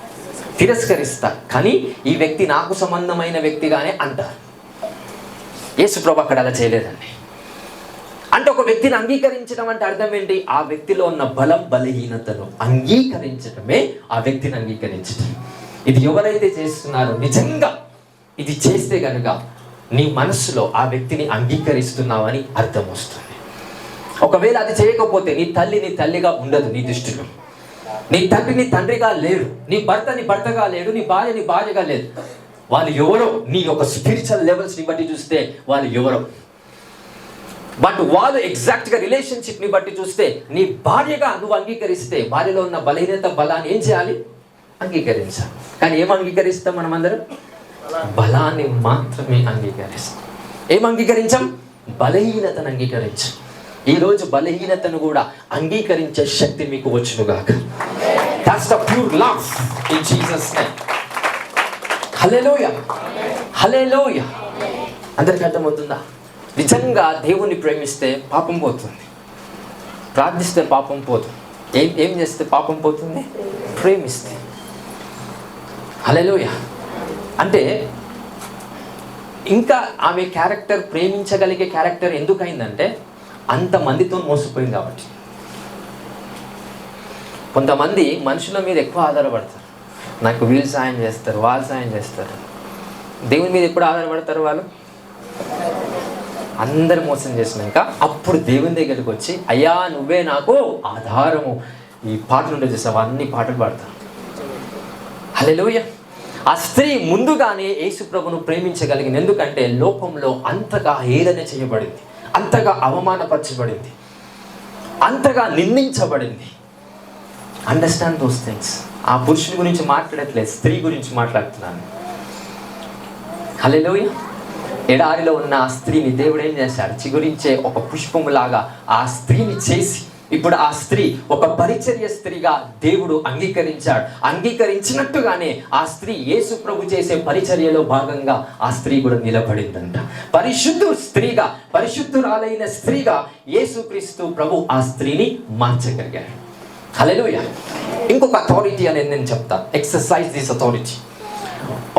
తిరస్కరిస్తారు. కానీ ఈ వ్యక్తి నాకు సంబంధమైన వ్యక్తిగానే అంటారు. యేసు ప్రభు అక్కడ అలా చేయలేదండి. అంటే ఒక వ్యక్తిని అంగీకరించడం అంటే అర్థం ఏంటి? ఆ వ్యక్తిలో ఉన్న బలం బలహీనతను అంగీకరించడమే ఆ వ్యక్తిని అంగీకరించడం. ఇది ఎవరైతే చేస్తున్నారో నిజంగా ఇది చేస్తే కనుక నీ మనస్సులో ఆ వ్యక్తిని అంగీకరిస్తున్నావని అర్థం వస్తుంది. ఒకవేళ అది చేయకపోతే నీ తల్లి నీ తల్లిగా ఉండదు నీ దృష్టిలో. నీ తండ్రి నీ తండ్రిగా లేడు, నీ భర్త నీ భర్తగా లేడు, నీ భార్య నీ భార్యగా లేదు. వాళ్ళు ఎవరో నీ యొక్క స్పిరిచువల్ లెవెల్స్ని బట్టి చూస్తే వాళ్ళు ఎవరో. బట్ వాళ్ళు ఎగ్జాక్ట్గా రిలేషన్షిప్ని బట్టి చూస్తే నీ భార్యగా నువ్వు అంగీకరిస్తే భార్యలో ఉన్న బలహీనత బలాన్ని ఏం చేయాలి? అంగీకరించాలి. కానీ ఏం అంగీకరిస్తాం మనమందరం? బలాన్ని మాత్రమే అంగీకరిస్తాం. ఏం అంగీకరించాం? బలహీనతను అంగీకరించాం. ఈరోజు బలహీనతను కూడా అంగీకరించే శక్తి మీకు వచ్చునుగాక. That's the pure love in Jesus' name. హల్లెలూయా, హల్లెలూయా. అందరికీ అర్థమవుతుందా? నిజంగా దేవుణ్ణి ప్రేమిస్తే పాపం పోతుంది, ప్రార్థిస్తే పాపం పోతుంది. ఏం చేస్తే పాపం పోతుంది? ప్రేమిస్తే. హల్లెలూయా. అంటే ఇంకా ఆమె క్యారెక్టర్, ప్రేమించగలిగే క్యారెక్టర్ ఎందుకైందంటే అంతమందితో మోసపోయింది కాబట్టి. కొంతమంది మనుషుల మీద ఎక్కువ ఆధారపడతారు. నాకు వీళ్ళు సాయం చేస్తారు, వాళ్ళు సాయం చేస్తారు. దేవుని మీద ఎప్పుడు ఆధారపడతారు వాళ్ళు? అందరు మోసం చేసినాక అప్పుడు దేవుని దగ్గరికి వచ్చి, అయ్యా నువ్వే నాకు ఆధారము. ఈ పాటలు ఉండే చూసావు, అన్ని పాటలు పాడతారు. హల్లెలూయా. ఆ స్త్రీ ముందుగానే యేసు ప్రభును ప్రేమించగలిగింది. ఎందుకంటే లోకంలో అంతగా హేళన చేయబడింది, అంతగా అవమానపరచబడింది, అంతగా నిందించబడింది. Understand those things. ఆ పురుషుని గురించి మాట్లాడట్లేదు, స్త్రీ గురించి మాట్లాడుతున్నాను. హల్లెలూయా. ఎడారిలో ఉన్న ఆ స్త్రీని దేవుడు ఏం చేశాడు? చిగురించే ఒక పుష్పములాగా ఆ స్త్రీని చేసి ఇప్పుడు ఆ స్త్రీ ఒక పరిచర్య స్త్రీగా దేవుడు అంగీకరించాడు. అంగీకరించినట్టుగానే ఆ స్త్రీ యేసు ప్రభు చేసే పరిచర్యలో భాగంగా ఆ స్త్రీ కూడా నిలబడిందంట. స్త్రీగా, పరిశుద్ధురాలైన స్త్రీగా యేసుక్రీస్తు ప్రభు ఆ స్త్రీని మార్చగలిగాడు. హల్లెలూయా. ఇంకొక అథారిటీ అనేది నేను చెప్తాను. Exercise this authority.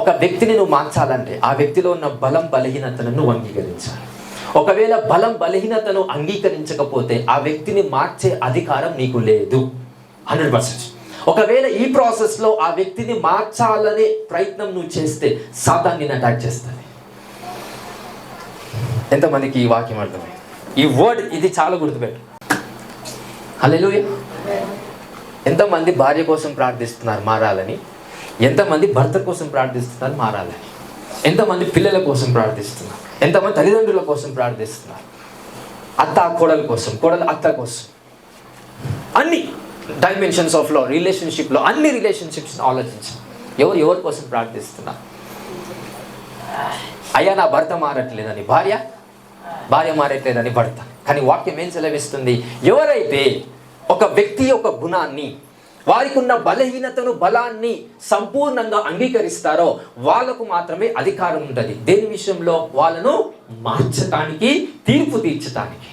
ఒక వ్యక్తిని నువ్వు మార్చాలంటే ఆ వ్యక్తిలో ఉన్న బలం బలహీనతను నువ్వు అంగీకరించాలి. ఒకవేళ బలం బలహీనతను అంగీకరించకపోతే ఆ వ్యక్తిని మార్చే అధికారం నీకు లేదు 100%. ఒకవేళ ఈ ప్రాసెస్లో ఆ వ్యక్తిని మార్చాలనే ప్రయత్నం నువ్వు చేస్తే సాతాను నిన్ను అటాక్ చేస్తుంది. ఎంతమందికి ఈ వాక్యం అర్థమైంది? ఈ వర్డ్ ఇది చాలా గుర్తుపెట్టు. హల్లెలూయా. ఎంతమంది భార్య కోసం ప్రార్థిస్తున్నారు మారాలని, ఎంతమంది భర్త కోసం ప్రార్థిస్తున్నారు మారాలని, ఎంతమంది పిల్లల కోసం ప్రార్థిస్తున్నారు, ఎంతమంది తల్లిదండ్రుల కోసం ప్రార్థిస్తున్నారు, అత్త కోడల కోసం, కోడల అత్త కోసం. అన్ని డైమెన్షన్స్ ఆఫ్ లో రిలేషన్షిప్లో అన్ని రిలేషన్షిప్స్ ఆలోచించి ఎవరి కోసం ప్రార్థిస్తున్నారు? అయ్యా నా భర్త మారట్లేదని భార్య, భార్య మారట్లేదని భర్త. కానీ వాక్యం ఏం సెలవిస్తుంది? ఎవరైతే ఒక వ్యక్తి యొక్క గుణాన్ని, వారికి ఉన్న బలహీనతను బలాన్ని సంపూర్ణంగా అంగీకరిస్తారో వాళ్ళకు మాత్రమే అధికారం ఉంటుంది. దేని విషయంలో? వాళ్ళను మార్చటానికి, తీర్పు తీర్చటానికి.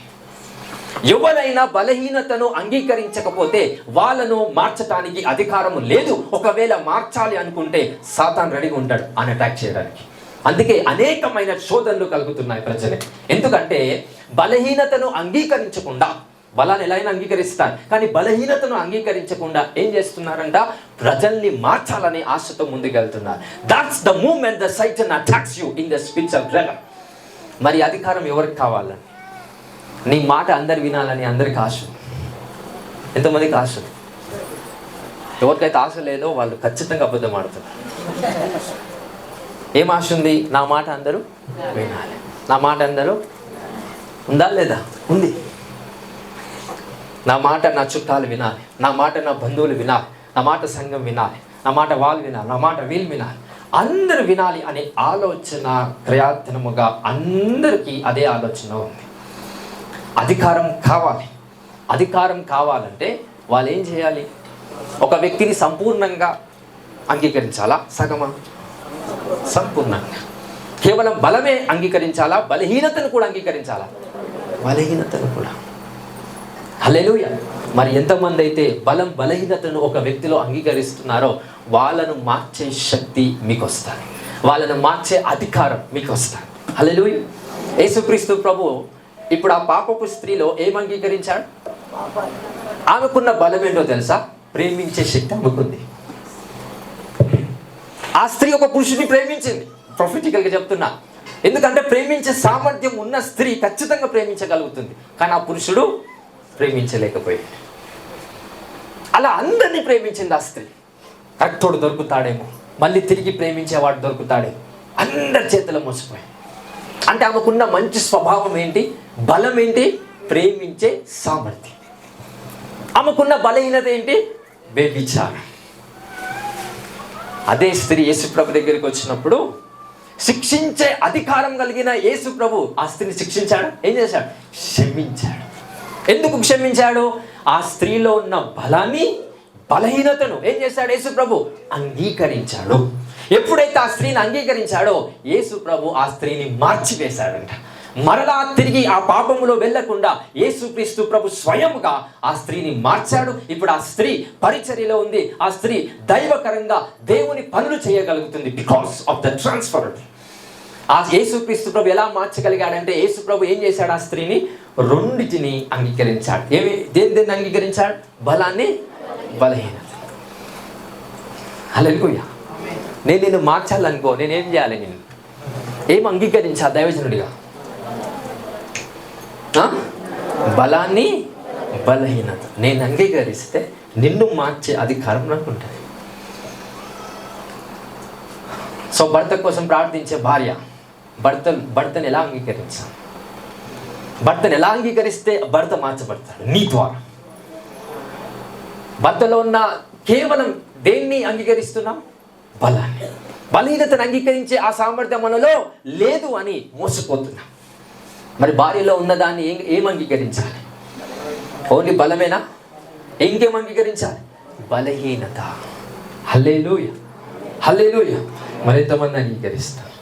ఎవరైనా బలహీనతను అంగీకరించకపోతే వాళ్ళను మార్చటానికి అధికారం లేదు. ఒకవేళ మార్చాలి అనుకుంటే సాతాను రెడీగా ఉంటాడు అని అటాక్ చేయడానికి. అందుకే అనేకమైన శోధనలు కలుగుతున్నాయి ప్రజలకి. ఎందుకంటే బలహీనతను అంగీకరించకుండా, బలాన్ని ఎలా అయినా అంగీకరిస్తారు కానీ బలహీనతను అంగీకరించకుండా ఏం చేస్తున్నారంట? ప్రజల్ని మార్చాలనే ఆశతో ముందుకెళ్తున్నారు. That's the moment the Satan attacks you in the spiritual realm. మరి అధికారం ఎవరికి కావాలని? నీ మాట అందరు వినాలని అందరికి ఆశ. ఎంతమందికి ఆశ? ఎవరికైతే ఆశ లేదో వాళ్ళు ఖచ్చితంగా అబద్ధం ఆడుతున్నారు. ఏం ఆశ ఉంది? నా మాట అందరూ వినాలి, నా మాట అందరూ. ఉందా లేదా? ఉంది. నా మాట నా చుట్టాలు వినాలి, నా మాట నా బంధువులు వినాలి, నా మాట సంఘం వినాలి, నా మాట వాళ్ళు వినాలి, నా మాట వీళ్ళు వినాలి, అందరూ వినాలి అనే ఆలోచన ప్రయత్నముగా అందరికీ అదే ఆలోచన ఉంది. అధికారం కావాలి. అధికారం కావాలంటే వాళ్ళు ఏం చేయాలి? ఒక వ్యక్తిని సంపూర్ణంగా అంగీకరించాలా, సగమా? సంపూర్ణంగా. కేవలం బలమే అంగీకరించాలా, బలహీనతను కూడా అంగీకరించాలా? బలహీనతను కూడా. హల్లెలూయా. మరి ఎంతమంది అయితే బలహీనతను ఒక వ్యక్తిలో అంగీకరిస్తున్నారో వాళ్ళను మార్చే శక్తి మీకు వస్తుంది, వాళ్ళను మార్చే అధికారం మీకు వస్తుంది. హల్లెలూయా. యేసుక్రీస్తు ప్రభు ఇప్పుడు ఆ పాపపు స్త్రీలో ఏం అంగీకరించాడు? ఆమెకున్న బలం ఏంటో తెలుసా? ప్రేమించే శక్తి ఆమెకుంది. ఆ స్త్రీ ఒక పురుషుని ప్రేమించింది. ప్రొఫెటికల్గా చెప్తున్నా, ఎందుకంటే ప్రేమించే సామర్థ్యం ఉన్న స్త్రీ ఖచ్చితంగా ప్రేమించగలుగుతుంది. కానీ ఆ పురుషుడు ప్రేమించలేకపోయాడు. అలా అందరినీ ప్రేమించింది ఆ స్త్రీ. కరెక్టోడు దొరుకుతాడేమో, మళ్ళీ తిరిగి ప్రేమించేవాడు దొరుకుతాడేమో, అందరి చేతిలో మోసపోయాడు. అంటే ఆమెకున్న మంచి స్వభావం ఏంటి? బలం ఏంటి? ప్రేమించే సామర్థ్యం. ఆమెకున్న బలహీనత ఏంటి? వ్యభిచారం. అదే స్త్రీ యేసుప్రభు దగ్గరికి వచ్చినప్పుడు శిక్షించే అధికారం కలిగిన యేసుప్రభు ఆ స్త్రీని శిక్షించాడు. ఏం చేశాడు? క్షమించాడు. ఎందుకు క్షమించాడు? ఆ స్త్రీలో ఉన్న బలాన్ని, బలహీనతను ఏం చేశాడు? యేసుప్రభు అంగీకరించాడు. ఎప్పుడైతే ఆ స్త్రీని అంగీకరించాడో యేసుప్రభు ఆ స్త్రీని మార్చివేశాడంట. మరలా తిరిగి ఆ పాపములో వెళ్లకుండా యేసుక్రీస్తు ప్రభు స్వయముగా ఆ స్త్రీని మార్చాడు. ఇప్పుడు ఆ స్త్రీ పరిచర్యలో ఉంది. ఆ స్త్రీ దైవకరంగా దేవుని పనులు చేయగలుగుతుంది బికాస్ ఆఫ్ ద ట్రాన్స్ఫర్. ఆ యేసుక్రీస్తు ప్రభు ఎలా మార్చగలిగాడంటే, యేసు ప్రభు ఏం చేశాడు? ఆ స్త్రీని రెండిటిని అంగీకరించాడు. దేన్ని అంగీకరించాడు? బలాన్ని, బలహీనత. హల్లెలూయా. నేను నిన్ను మార్చాలనుకో, నేనేం చేయాలి? నేను ఏం అంగీకరించా దైవజనుడిగా? బలాన్ని, బలహీనత నేను అంగీకరిస్తే నిన్ను మార్చే అధికారం నాకు ఉంటుంది. సో భర్త కోసం ప్రార్థించే భార్య భర్తను ఎలా అంగీకరించాలి? భర్తను ఎలా అంగీకరిస్తే భర్త మార్చబడతాడు? నీ ద్వారా. భర్తలో ఉన్న కేవలం దేన్ని అంగీకరిస్తున్నాం? బలాన్ని. బలహీనతను అంగీకరించే ఆ సామర్థ్యం మనలో లేదు అని మోసపోతున్నాం. మరి భార్యలో ఉన్నదాన్ని ఏం అంగీకరించాలి? ఓన్లీ బలమేనా? ఇంకేం అంగీకరించాలి? బలహీనత. హల్లెలూయా, హల్లెలూయా. మరి ఎంతమంది అంగీకరిస్తారు?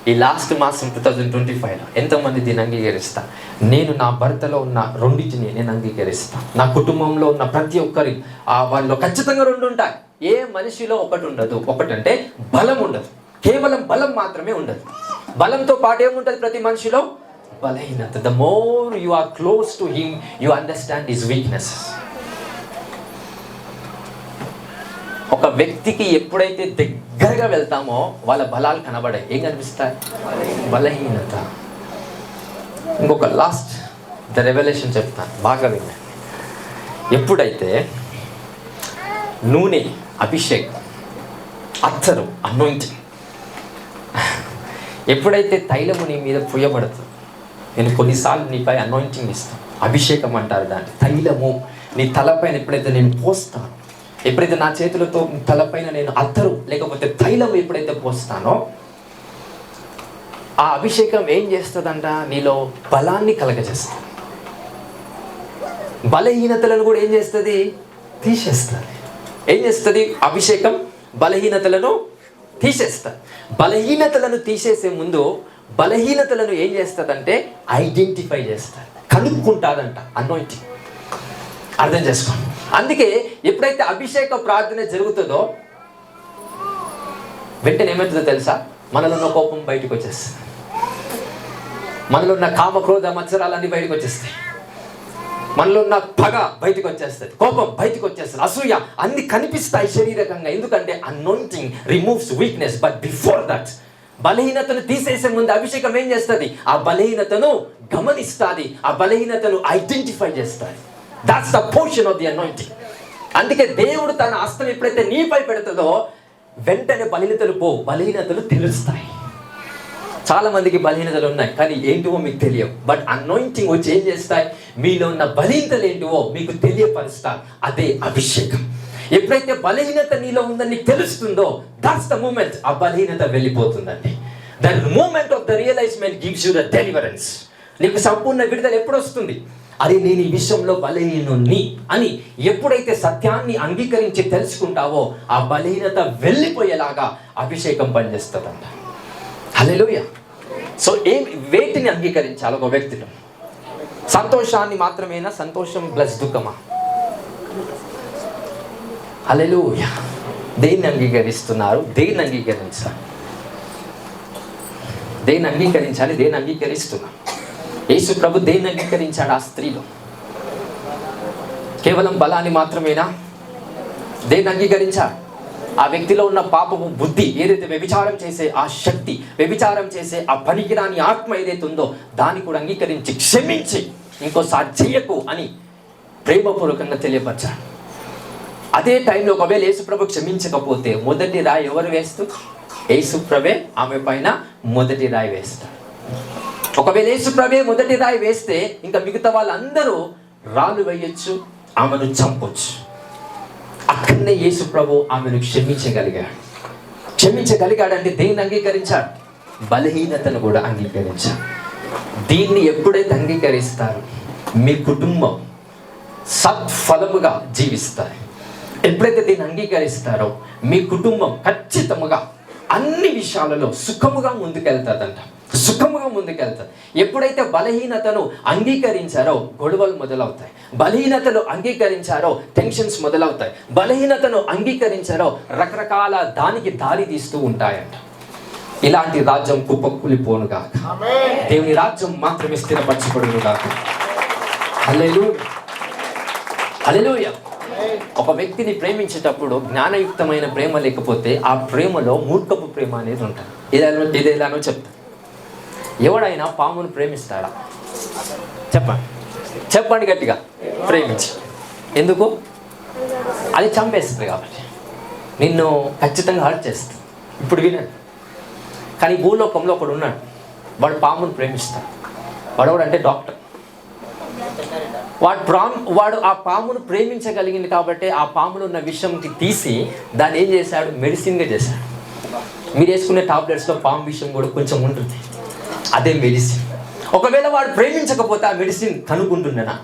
ఈ లాస్ట్ మాసం 2025లో ఎంతమంది దీన్ని అంగీకరిస్తారు? నేను నా భర్తలో ఉన్న రెండింటిని నేను అంగీకరిస్తాను. నా కుటుంబంలో ఉన్న ప్రతి ఒక్కరి వాళ్ళలో ఖచ్చితంగా రెండు ఉంటాయి. ఏ మనిషిలో ఒకటి ఉండదు. ఒకటంటే బలం ఉండదు, కేవలం బలం మాత్రమే ఉండదు. బలంతో పాటు ఏముంటుంది ప్రతి మనిషిలో? బలహీనత. The more you are close to him, you understand his weaknesses. ఒక వ్యక్తికి ఎప్పుడైతే దగ్గరగా వెళ్తామో వాళ్ళ బలాలు కనబడాయి. ఏం కనిపిస్తాయి? బలహీనత. ఇంకొక లాస్ట్ ద రెవల్యూషన్ చెప్తాను, బాగా విన్నాను. ఎప్పుడైతే నూనె, అభిషేకం, అత్తరు, అనాయింటింగ్, ఎప్పుడైతే తైలము నీ మీద పూయబడుతుంది, నేను కొన్నిసార్లు నీపై అనాయింటింగ్ ఇస్తాను, అభిషేకం అంటారు దాన్ని. తైలము నీ తలపైన ఎప్పుడైతే నేను పోస్తాను, ఎప్పుడైతే నా చేతులతో తలపైన నేను అత్తరు లేకపోతే తైలం ఎప్పుడైతే పోస్తానో ఆ అభిషేకం ఏం చేస్తుందంట? నీలో బలాన్ని కలగజేస్తుంది. బలహీనతలను కూడా ఏం చేస్తుంది? తీసేస్తుంది. ఏం చేస్తుంది? అభిషేకం బలహీనతలను తీసేస్తుంది. బలహీనతలను తీసేసే ముందు బలహీనతలను ఏం చేస్తుందంటే ఐడెంటిఫై చేస్తుంది, కనుక్కుంటాదంట. అనాయింటింగ్ అర్థం చేసుకోండి. అందుకే ఎప్పుడైతే అభిషేక ప్రార్థన జరుగుతుందో వెంటనే ఏమవుతుందో తెలుసా? మనలో ఉన్న కోపం బయటకు వచ్చేస్తుంది, మనలో ఉన్న కామ క్రోధ మత్సరాలన్నీ బయటకు వచ్చేస్తాయి, మనలో ఉన్న పగ బయటకు వచ్చేస్తుంది, కోపం బయటకు వచ్చేస్తుంది, అసూయ అన్ని కనిపిస్తాయి శరీరకంగా. ఎందుకంటే anointing removes weakness. But before that, బలహీనతను తీసేసే ముందు అభిషేకం ఏం చేస్తుంది? ఆ బలహీనతను గమనిస్తుంది, ఆ బలహీనతను ఐడెంటిఫై చేస్తుంది. That's the portion of the anointing. అందుకే దేవుడు తన హస్తం ఎప్పుడైతే నీపై పెడుతుందో వెంటనే బలహీనతలు తెలుస్తాయి. చాలా మందికి బలహీనతలు ఉన్నాయి కానీ ఏంటివో మీకు తెలియవు. బట్ అనాయింటింగ్ వచ్చి ఏం చేస్తాయి? మీలో ఉన్న బలహీనతలు ఏంటివో మీకు తెలియపరుస్తారు. అదే అభిషేకం. ఎప్పుడైతే బలహీనత నీలో ఉందని నీకు తెలుస్తుందో దాట్స్ ద మూమెంట్ ఆ బలహీనత వెళ్ళిపోతుందండి. The moment of the realisement gives you the deliverance. నీకు సంపూర్ణ విడుదల ఎప్పుడు వస్తుంది? అరే నేను ఈ విషయంలో బలహీనుణ్ణి అని ఎప్పుడైతే సత్యాన్ని అంగీకరించి తెలుసుకుంటావో ఆ బలహీనత వెళ్ళిపోయేలాగా అభిషేకం పనిచేస్తుందంట. హల్లెలూయా. సో వేటిని అంగీకరించాలి ఒక వ్యక్తిలో? సంతోషాన్ని మాత్రమేనా? సంతోషం ప్లస్ దుఃఖమా? హల్లెలూయా. దేన్ని అంగీకరిస్తున్నారు? దేన్ని అంగీకరించాలి? దేన్ని అంగీకరించాలి? దేన్ని అంగీకరిస్తున్నారు? యేసు ప్రభు దేన్ని అంగీకరించాడు ఆ స్త్రీలో? కేవలం బలాన్ని మాత్రమేనా? దేన్ని అంగీకరించాడు? ఆ వ్యక్తిలో ఉన్న పాపపు బుద్ధి ఏదైతే, వ్యభిచారం చేసే ఆ శక్తి, వ్యభిచారం చేసే ఆ పనికిరాని ఆత్మ ఏదైతే ఉందో దాన్ని కూడా అంగీకరించి క్షమించి ఇంకోసారి చెయ్యకు అని ప్రేమపూర్వకంగా తెలియపరచాడు. అదే టైంలో ఒకవేళ యేసుప్రభు క్షమించకపోతే మొదటి రాయి ఎవరు వేస్తూ? యేసుప్రభే ఆమె పైన మొదటి రాయి వేస్తాడు. ఒకవేళ యేసుప్రభే మొదటి రాయి వేస్తే ఇంకా మిగతా వాళ్ళందరూ రాళ్ళు వేయొచ్చు, ఆమెను చంపొచ్చు. అక్కడనే యేసుప్రభు ఆమెను క్షమించగలిగాడంటే దేన్ని అంగీకరించాడు? బలహీనతను కూడా అంగీకరించాడు. దీన్ని ఎప్పుడైతే అంగీకరిస్తారో మీ కుటుంబం సత్ఫలముగా జీవిస్తారు. ఎప్పుడైతే దీన్ని అంగీకరిస్తారో మీ కుటుంబం ఖచ్చితంగా అన్ని విషయాలలో సుఖముగా ముందుకెళ్తాదంట. ఎప్పుడైతే బలహీనతను అంగీకరించారో గొడవలు మొదలవుతాయి. బలహీనతను అంగీకరించారో టెన్షన్స్ మొదలవుతాయి. బలహీనతను అంగీకరించారో రకరకాల దానికి దారి తీస్తూ ఉంటాయంట. ఇలాంటి రాజ్యం కుప్పకూలిపోనుగా, దేవుని రాజ్యం మాత్రమే స్థిరపరచబడునుగా. హల్లెలూయా. ఒక వ్యక్తిని ప్రేమించేటప్పుడు జ్ఞానయుక్తమైన ప్రేమ లేకపోతే ఆ ప్రేమలో మూర్ఖపు ప్రేమ అనేది ఉంటుంది. ఇదేలానో చెప్తా. ఎవడైనా పామును ప్రేమిస్తాడా? చెప్పండి గట్టిగా. ప్రేమించి ఎందుకు? అది చంపేస్తుంది కాబట్టి, నిన్ను ఖచ్చితంగా హర్ట్ చేస్తుంది. ఇప్పుడు వినండి. కానీ భూలోకంలో ఒకడు ఉన్నాడు, వాడు పామును ప్రేమిస్తాడు. వాడెవడంటే డాక్టర్. వాడు ఆ పామును ప్రేమించగలిగింది కాబట్టి ఆ పాములో ఉన్న విషంకి తీసి దాన్ని ఏం చేశాడు? మెడిసిన్గా చేశాడు. మీరు వేసుకునే టాబ్లెట్స్లో పాము విషయం కూడా కొంచెం ఉంటుంది, అదే మెడిసిన్. ఒకవేళ వాడు ప్రేమించకపోతే ఆ మెడిసిన్ కనుక్కుంటుండేనా?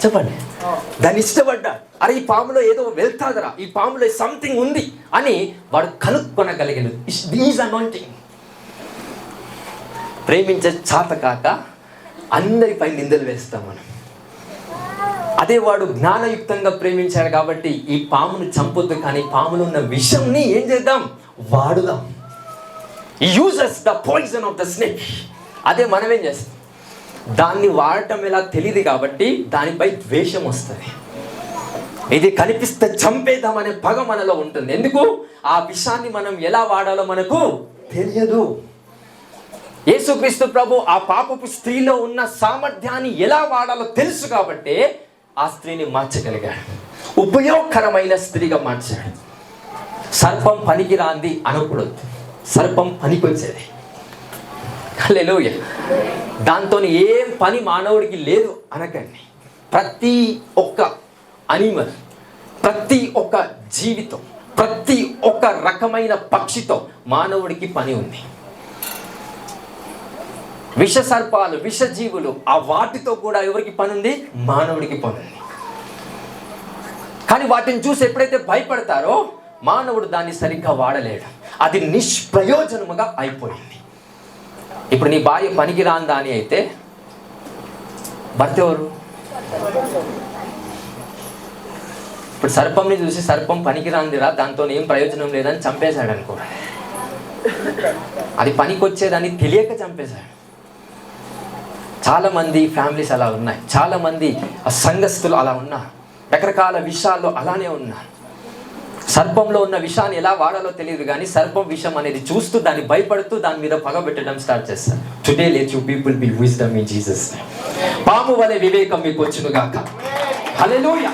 చెప్పండి. దాన్ని ఇష్టపడ్డా, అరే ఈ పాములో ఏదో వెళ్తాదరా, ఈ పాములో సంథింగ్ ఉంది అని వాడు కనుక్కొనగలిగాడు. Is anointing. ప్రేమించే చాత కాక అందరిపై నిందలు వేస్తాం మనం. అదే వాడు జ్ఞానయుక్తంగా ప్రేమించాడు కాబట్టి ఈ పామును చంపొద్దు, కానీ పాములో ఉన్న విషంని ఏం చేద్దాం? వాడుదాం. Uses the poison of the snake. అదే మనం ఏం చేస్తాం? దాన్ని వాడటం ఎలా తెలియదు కాబట్టి దానిపై ద్వేషం వస్తుంది. ఇది కనిపిస్తే చంపేద్దామనే పగ మనలో ఉంటుంది. ఎందుకు? ఆ విషాన్ని మనం ఎలా వాడాలో మనకు తెలియదు. యేసుక్రీస్తు ప్రభు ఆ పాపపు స్త్రీలో ఉన్న సామర్థ్యాన్ని ఎలా వాడాలో తెలుసు కాబట్టి ఆ స్త్రీని మార్చగలిగాడు. ఉపయోగకరమైన స్త్రీగా మార్చాడు. సర్పం పనికిరాంది అనకూడదు, సర్పం పనికొచ్చేది. హల్లెలూయా. దాంతో ఏం పని మానవుడికి లేదు అనకండి. ప్రతి ఒక్క అనిమల్, ప్రతి ఒక్క జీవితం, ప్రతి ఒక్క రకమైన పక్షితో మానవుడికి పని ఉంది. విష సర్పాలు, విష జీవులు, ఆ వాటితో కూడా ఎవరికి పని ఉంది? మానవుడికి పని ఉంది. కానీ వాటిని చూసి ఎప్పుడైతే భయపడతారో మానవుడు దాన్ని సరిగ్గా వాడలేడు. అది నిష్ప్రయోజనముగా అయిపోయింది. ఇప్పుడు నీ భార్య పనికిరాని దాని అయితే భర్త ఎవరు? ఇప్పుడు సర్పంని చూసి సర్పం పనికిరాందిరా, దాంతో ఏం ప్రయోజనం లేదని చంపేశాడు అనుకో. అది పనికొచ్చేదని తెలియక చంపేశాడు. చాలామంది ఫ్యామిలీస్ అలా ఉన్నాయి, చాలామంది సంఘస్థులు అలా ఉన్నారు, రకరకాల విషయాల్లో అలానే ఉన్నారు. సర్పంలో ఉన్న విషయాన్ని ఎలా వాడాలో తెలియదు, కానీ సర్పం విషయం అనేది చూస్తూ దాన్ని భయపడుతూ దాని మీద పగబెట్టడం స్టార్ట్ చేస్తారు. Today let you people be wisdom in Jesus name. పాము వలె వివేకం మీకు వచ్చును గాక. హల్లెలూయా,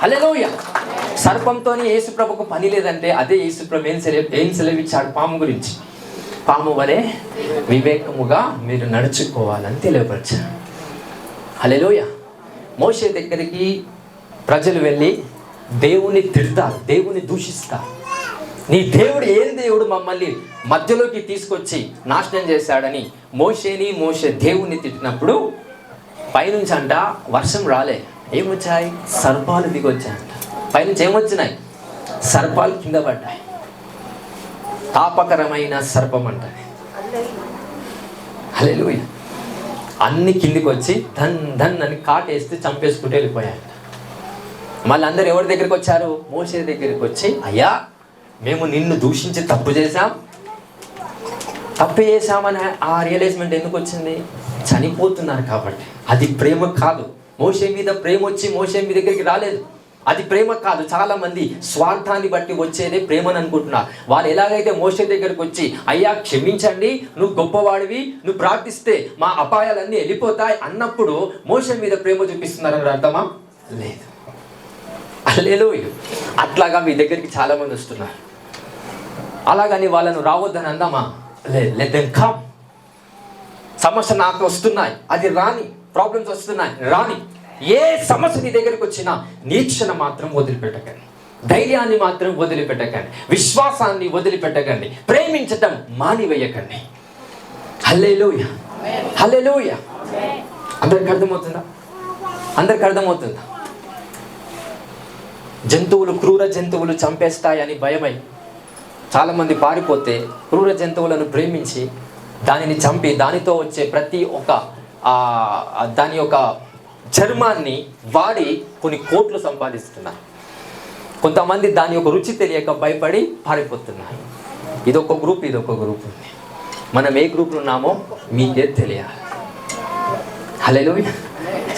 హల్లెలూయా. సర్పంతోని యేసు ప్రభుకు పని లేదంటే అదే యేసు ప్రభు ఏం సెలవిచ్చాడు పాము గురించి? పాము వలె వివేకముగా మీరు నడుచుకోవాలని తెలియపరిచాడు. హల్లెలూయా. మోషే దగ్గరికి ప్రజలు వెళ్ళి దేవుని తిడతారు, దేవుని దూషిస్తారు. నీ దేవుడు ఏం దేవుడు మమ్మల్ని మధ్యలోకి తీసుకొచ్చి నాశనం చేశాడని మోషే దేవుణ్ణి తిట్టినప్పుడు పైనుంచి అంట వర్షం రాలే, ఏమొచ్చాయి? సర్పాలు దిగొచ్చాయంట. పైనుంచి ఏమొచ్చినాయి? సర్పాలు కింద పడ్డాయి. తాపకరమైన సర్పం అంటది. హల్లెలూయా. అన్ని కిందికి వచ్చి ధన్ ధన్ అని కాటేస్తే చంపేసుకుంటూ వెళ్ళిపోయాడు. మళ్ళీ అందరు ఎవరి దగ్గరికి వచ్చారు? మోషే దగ్గరికి వచ్చి, అయ్యా మేము నిన్ను దూషించి తప్పు చేశామని ఆ రియలైజ్మెంట్ ఎందుకు వచ్చింది? చనిపోతున్నారు కాబట్టి. అది ప్రేమ కాదు. మోషే మీద ప్రేమ వచ్చి మోషే మీ దగ్గరికి రాలేదు. అది ప్రేమ కాదు. చాలా మంది స్వార్థాన్ని బట్టి వచ్చేదే ప్రేమని అనుకుంటున్నారు. వాళ్ళు ఎలాగైతే మోషే దగ్గరికి వచ్చి, అయ్యా క్షమించండి, నువ్వు గొప్పవాడివి, నువ్వు ప్రార్థిస్తే మా అపాయాలన్నీ వెళ్ళిపోతాయి అన్నప్పుడు మోషే మీద ప్రేమ చూపిస్తున్నారని అర్థమా? లేదు. హల్లెలూయా. అట్లాగా మీ దగ్గరికి చాలా మంది వస్తున్నారు. అలాగని వాళ్ళను రావద్దని అందామా? లేదు. Let them come. సమస్య నాకు వస్తున్నాయి, అది రాని. ప్రాబ్లమ్స్ వస్తున్నాయి, రాని. ఏ సమస్య నీ దగ్గరికి వచ్చినా నిరీక్షణ మాత్రం వదిలిపెట్టకండి, ధైర్యాన్ని మాత్రం వదిలిపెట్టకండి, విశ్వాసాన్ని వదిలిపెట్టకండి, ప్రేమించటం మానివేయకండి. హల్లెలూయా, హల్లెలూయా. అందరికి అర్థమవుతుందా? అందరికి అర్థమవుతుందా? క్రూర జంతువులు చంపేస్తాయని భయమై చాలామంది పారిపోతే, క్రూర జంతువులను ప్రేమించి దానిని చంపి దానితో వచ్చే ప్రతి ఒక్క దాని యొక్క చర్మాన్ని వాడి కొన్ని కోట్లు సంపాదిస్తున్నారు. కొంతమంది దాని యొక్క రుచి తెలియక భయపడి పారిపోతున్నారు. ఇదొక గ్రూప్ ఉంది. మనం ఏ గ్రూప్లో ఉన్నామో మీకే తెలియాలి. హల్లెలూయా.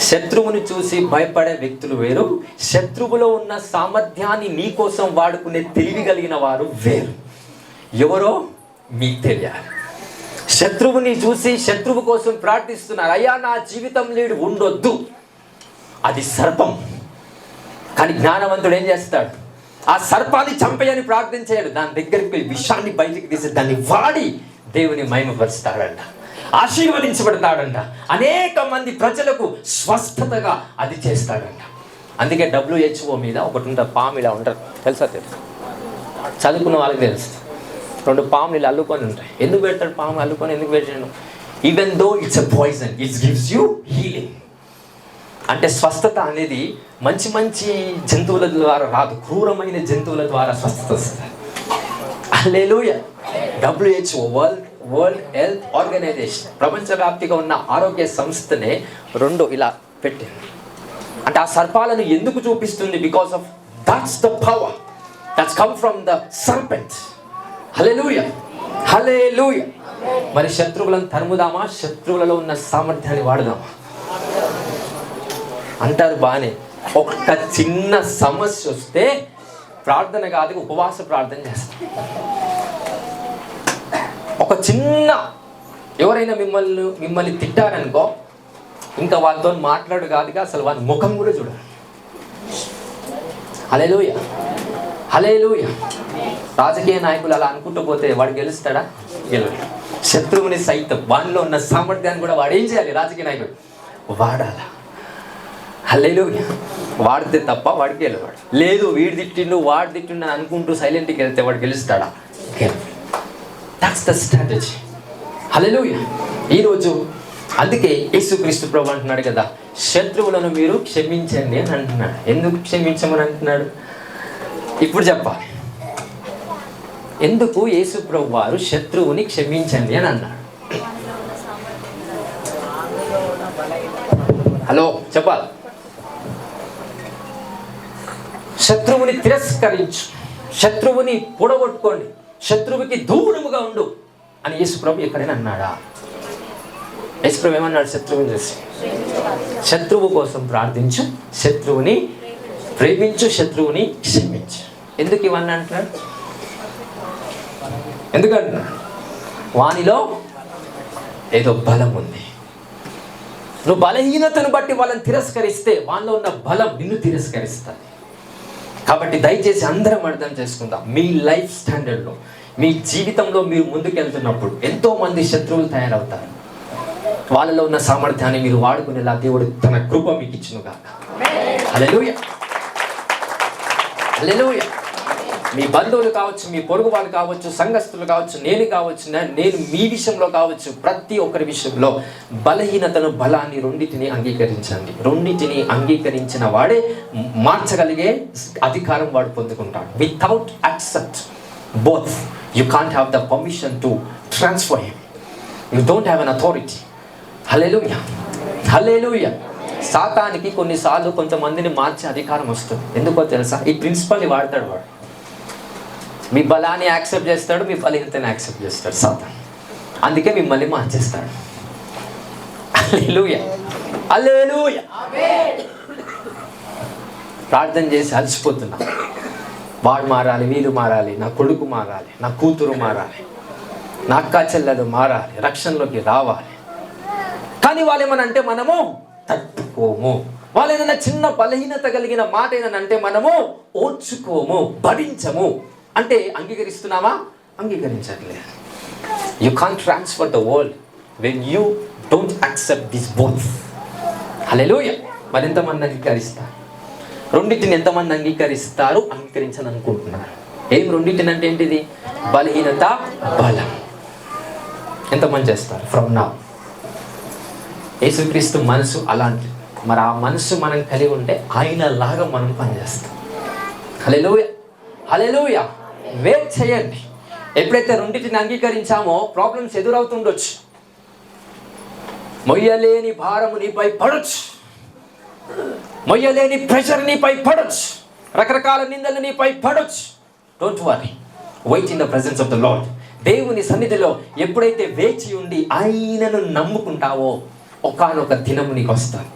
శత్రువుని చూసి భయపడే వ్యక్తులు వేరు, శత్రువులో ఉన్న సామర్థ్యాన్ని నీ కోసం వాడుకునే తెలివి కలిగిన వారు వేరు. ఎవరో మీకు తెలియాలి. శత్రువుని చూసి శత్రువు కోసం ప్రార్థిస్తున్నారు, అయ్యా నా జీవితం లేడు ఉండొద్దు, అది సర్పం. కానీ జ్ఞానవంతుడు ఏం చేస్తాడు? ఆ సర్పాన్ని చంపేయని ప్రార్థించాడు. దాని దగ్గరికి పోయి విషాన్ని బయటికి తీసి దాన్ని వాడి దేవుని మహిమపరుస్తాడంట, ఆశీర్వదించబడతాడంట. అనేక మంది ప్రజలకు స్వస్థతగా అది చేస్తాడంట. అందుకే WHO మీద ఒకటి ఉంటుంది, పాము ఇలా ఉంటారు, తెలుసా? చదువుకున్న వాళ్ళకి తెలుసు. 2 పాములు ఇలా అల్లుకొని ఉంటాయి. ఎందుకు పెడతాడు పాము అల్లుకొని? ఎందుకు పెట్టాడు? Even though it's a poison, it gives you healing. అంటే స్వస్థత అనేది మంచి మంచి జంతువుల ద్వారా రాదు, క్రూరమైన జంతువుల ద్వారా స్వస్థత వస్తుంది. హల్లెలూయా. WHO వరల్డ్ హెల్త్ ఆర్గనైజేషన్ ప్రపంచవ్యాప్తిగా ఉన్న ఆరోగ్య సంస్థనే 2 ఇలా పెట్టింది. అంటే ఆ సర్పాలను ఎందుకు చూపిస్తుంది? Because of that's the power that's come from the serpent. Hallelujah, hallelujah. మరి శత్రువులను తరుముదామా? శత్రువులలో ఉన్న సామర్థ్యాన్ని వాడదామా? అంటారు బాగానే. ఒక చిన్న సమస్య వస్తే ప్రార్థన కాదు, ఉపవాస ప్రార్థన చేస్తాం. ఒక చిన్న ఎవరైనా మిమ్మల్ని తిట్టారనుకో, ఇంకా వాళ్ళతో మాట్లాడు కాదుగా, అసలు వాళ్ళ ముఖం కూడా చూడాలి. హల్లెలూయా, హల్లెలూయా. రాజకీయ నాయకులు అలా అనుకుంటూ పోతే వాడు గెలుస్తాడా? గెలవడు. శత్రువుని సైతం వాడిలో ఉన్న సామర్థ్యాన్ని కూడా వాడు ఏం చేయాలి? రాజకీయ నాయకుడు వాడాల. హల్లెలూయా. వాడితే తప్ప వాడికి గెలవాడు. లేదు వీడు తిట్టిండు వాడు తిట్టిండు అని అనుకుంటూ సైలెంట్కి వెళ్తే వాడు గెలుస్తాడా? గెలవడు. That's the strategy. హల్లెలూయా. ఈరోజు అందుకే యేసుక్రీస్తు ప్రభువు అంటున్నాడు కదా, శత్రువులను మీరు క్షమించండి అని అంటున్నాడు. ఎందుకు క్షమించమని అంటున్నాడు? ఇప్పుడు చెప్పాలి. ఎందుకు యేసు ప్రభు వారు శత్రువుని క్షమించండి అని అన్నాడు? హలో చెప్పాలి. శత్రువుని తిరస్కరించు, శత్రువుని పొడగొట్టుకోండి, శత్రువుకి దూరముగా ఉండు అని యేసు ప్రభు ఎక్కడైనా అన్నాడా? యేసు ప్రభు ఏమన్నాడు? శత్రువుని చేసి శత్రువు కోసం ప్రార్థించు, శత్రువుని ప్రేమించు, శత్రువుని క్షమించు. ఎందుకు ఇవన్నీ అంటున్నాడు? ఎందుకంటున్నాడు? వానిలో ఏదో బలం ఉంది. నువ్వు బలహీనతను బట్టి వాళ్ళని తిరస్కరిస్తే వానిలో ఉన్న బలం నిన్ను తిరస్కరిస్తుంది. కాబట్టి దయచేసి అందరం అర్థం చేసుకుందాం. మీ లైఫ్ స్టాండర్డ్లో, మీ జీవితంలో మీరు ముందుకెళ్తున్నప్పుడు ఎంతోమంది శత్రువులు తయారవుతారు. వాళ్ళలో ఉన్న సామర్థ్యాన్ని మీరు వాడుకునేలా దేవుడు తన కృప మీకు ఇచ్చునుగాక. హల్లెలూయా, హల్లెలూయా. మీ బంధువులు కావచ్చు, మీ పొరుగు వాళ్ళు కావచ్చు, సంఘస్థులు కావచ్చు, నేను కావచ్చు, నేను మీ విషయంలో కావచ్చు, ప్రతి ఒక్కరి విషయంలో బలహీనతను, బలాన్ని రెండింటిని అంగీకరించండి. రెండింటిని అంగీకరించిన వాడే మార్చగలిగే అధికారం వాడు పొందుకుంటాడు. Without accept both you can't have the permission to transfer him. You don't have an authority hallelujah, hallelujah. సాతానికి కొన్నిసార్లు కొంతమందిని మార్చే అధికారం వస్తుంది. ఎందుకో తెలుసా? ఈ ప్రిన్సిపల్ని వాడతాడు వాడు. మీ బలాన్ని యాక్సెప్ట్ చేస్తాడు, మీ బలహీనతని యాక్సెప్ట్ చేస్తాడు సాతాను. అందుకే మిమ్మల్ని మార్చేస్తాడు. హల్లెలూయా, హల్లెలూయా. ప్రార్థన చేసి అలసిపోతున్నా, వాడు మారాలి, వీళ్ళు మారాలి, నా కొడుకు మారాలి, నా కూతురు మారాలి, నా అక్క చెల్లెలు మారాలి, రక్షణలోకి రావాలి. కానీ వాళ్ళు ఏమని అంటే మనము తట్టుకోము. వాళ్ళు ఏదైనా చిన్న బలహీనత కలిగిన మాట ఏదనంటే మనము ఓర్చుకోము, భరించము. అంటే అంగీకరిస్తున్నామా? అంగీకరించట్లేదు. You can't transfer the world when you don't accept this both. Hallelujah. మరి ఎంతమంది అంగీకరిస్తారు? రెండింటిని ఎంతమంది అంగీకరిస్తారు? అంగీకరించని అనుకుంటున్నారు. ఏం రెండింటిని అంటే ఏంటిది? బలహీనత, బలం. ఎంతమంది చేస్తారు? From now. యేసుక్రీస్తు మనసు అలాంటి. మరి ఆ మనసు మనం కలిగి ఉంటే ఆయనలాగా మనం పనిచేస్తాం. హల్లెలూయా, హల్లెలూయా. వెయిట్ చేయండి. ఎప్పుడైతే రెండింటిని అంగీకరించామో ప్రాబ్లమ్స్ ఎదురవుతుండొచ్చు. మొయ్యలేని భారము నీపై పడొచ్చు, మొయ్యలేని ప్రెషర్ నీపై పడొచ్చు, రకరకాల నిందలు నీపై పడొచ్చు. Don't worry, wait in the presence of the Lord. దేవుని సన్నిధిలో ఎప్పుడైతే వేచి ఉండి ఆయనను నమ్ముకుంటావో ఒకానొక దినము నీకు వస్తాడు.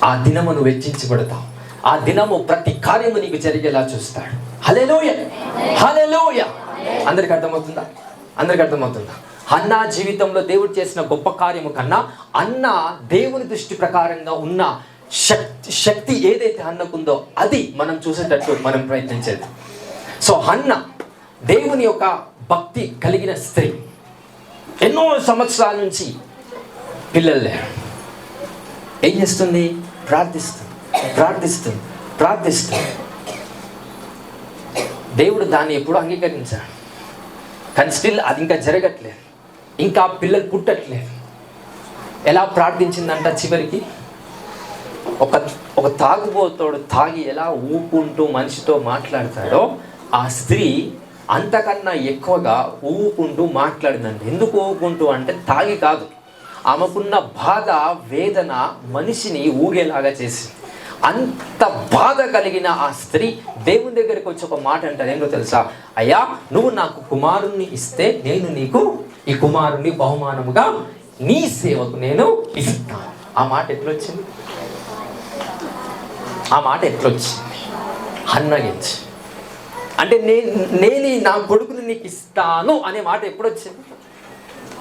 ఆ దినము నువ్వు వెచ్చించబడతావు. ఆ దినము ప్రతి కార్యము నీకు జరిగేలా చూస్తాడు. హల్లెలూయా, హల్లెలూయా. అందరికి అర్థమవుతుందా? అందరికి అర్థమవుతుందా? అన్నా జీవితంలో దేవుడు చేసిన గొప్ప కార్యము కన్నా అన్న దేవుని దృష్టి ప్రకారంగా ఉన్న శక్తి ఏదైతే అన్నకుందో అది మనం చూసేటట్టు మనం ప్రయత్నించేది. సో అన్న దేవుని యొక్క భక్తి కలిగిన స్త్రీ. ఎన్నో సంవత్సరాల నుంచి పిల్లలు లేరు. ఏం చేస్తుంది? ప్రార్థిస్తుంది, ప్రార్థిస్తుంది, ప్రార్థిస్తుంది. దేవుడు దాన్ని ఎప్పుడు అంగీకరించాడు. కానీ స్టిల్ అది ఇంకా జరగట్లేదు, ఇంకా పిల్లలు పుట్టట్లేదు. ఎలా ప్రార్థించిందంట? చివరికి ఒక తాగుబోతోడు తాగి ఎలా ఊపుకుంటూ మనిషితో మాట్లాడతాడో ఆ స్త్రీ అంతకన్నా ఎక్కువగా ఊపుకుంటూ మాట్లాడిందండి. ఎందుకు ఊపుకుంటూ అంటే తాగి కాదు, ఆమెకున్న బాధ, వేదన మనిషిని ఊగేలాగా చేసింది. అంత బాధ కలిగిన ఆ స్త్రీ దేవుని దగ్గరికి వచ్చి ఒక మాట అంటారు. ఏంటో తెలుసా? అయ్యా, నువ్వు నాకు కుమారుణ్ణి ఇస్తే నేను నీకు ఈ కుమారుణ్ణి బహుమానముగా నీ సేవకు నేను ఇస్తాను. ఆ మాట ఎట్లొచ్చింది? ఆ మాట ఎట్లొచ్చింది? హన్నగించి అంటే నేను నా కొడుకుని నీకు ఇస్తాను అనే మాట ఎప్పుడొచ్చింది?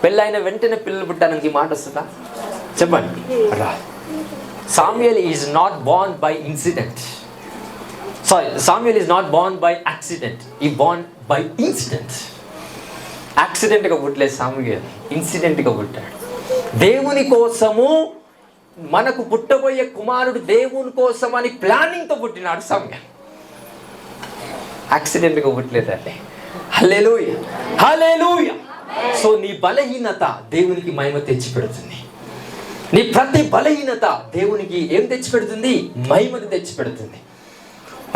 పెళ్ళైన వెంటనే పిల్లలు పుట్టానికి ఈ మాట వస్తుందా? చెప్పండి. Samuel is not born by incident. Samuel is not born by accident. He born by incident. యాక్సిడెంట్గా పుట్టలేదు సాముయేల్, ఇన్సిడెంట్గా పుట్టాడు. దేవుని కోసము, మనకు పుట్టబోయే కుమారుడు దేవుని కోసం అని ప్లానింగ్తో పుట్టినాడు సాముయేల్. యాక్సిడెంట్గా పుట్టలేదండి. హల్లెలూయా, హల్లెలూయా. సో నీ బలహీనత దేవునికి మహిమ తెచ్చిపెడుతుంది. నీ ప్రతి బలహీనత దేవునికి ఏం తెచ్చిపెడుతుంది? మహిమను తెచ్చిపెడుతుంది.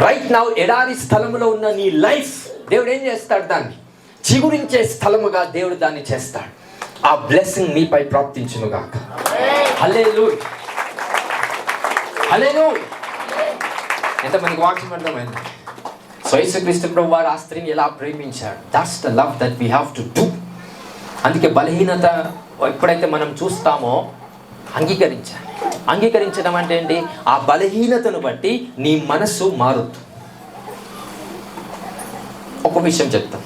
రైట్ నౌ ఎడారి స్థలములో ఉన్న నీ లైఫ్ దేవుడు ఏం చేస్తాడు? దాన్ని చిగురించే స్థలముగా దేవుడు దాన్ని చేస్తాడు. ఆ బ్లెస్సింగ్ నీపై ప్రాప్తించును గాక. హల్లెలూయా, హల్లెలూయా. ఎంతమందికి వాక్యం అర్థమైంది? సో యేసుక్రీస్తు ప్రభువు వారు ఆ స్త్రీని ఎలా ప్రేమించాడు. That's the love that we have to do. అందుకే బలహీనత ఎప్పుడైతే మనం చూస్తామో అంగీకరించాలి. అంగీకరించడం అంటే ఏంటి? ఆ బలహీనతను బట్టి నీ మనస్సు మారుతుంది. ఒక విషయం చెప్తాం.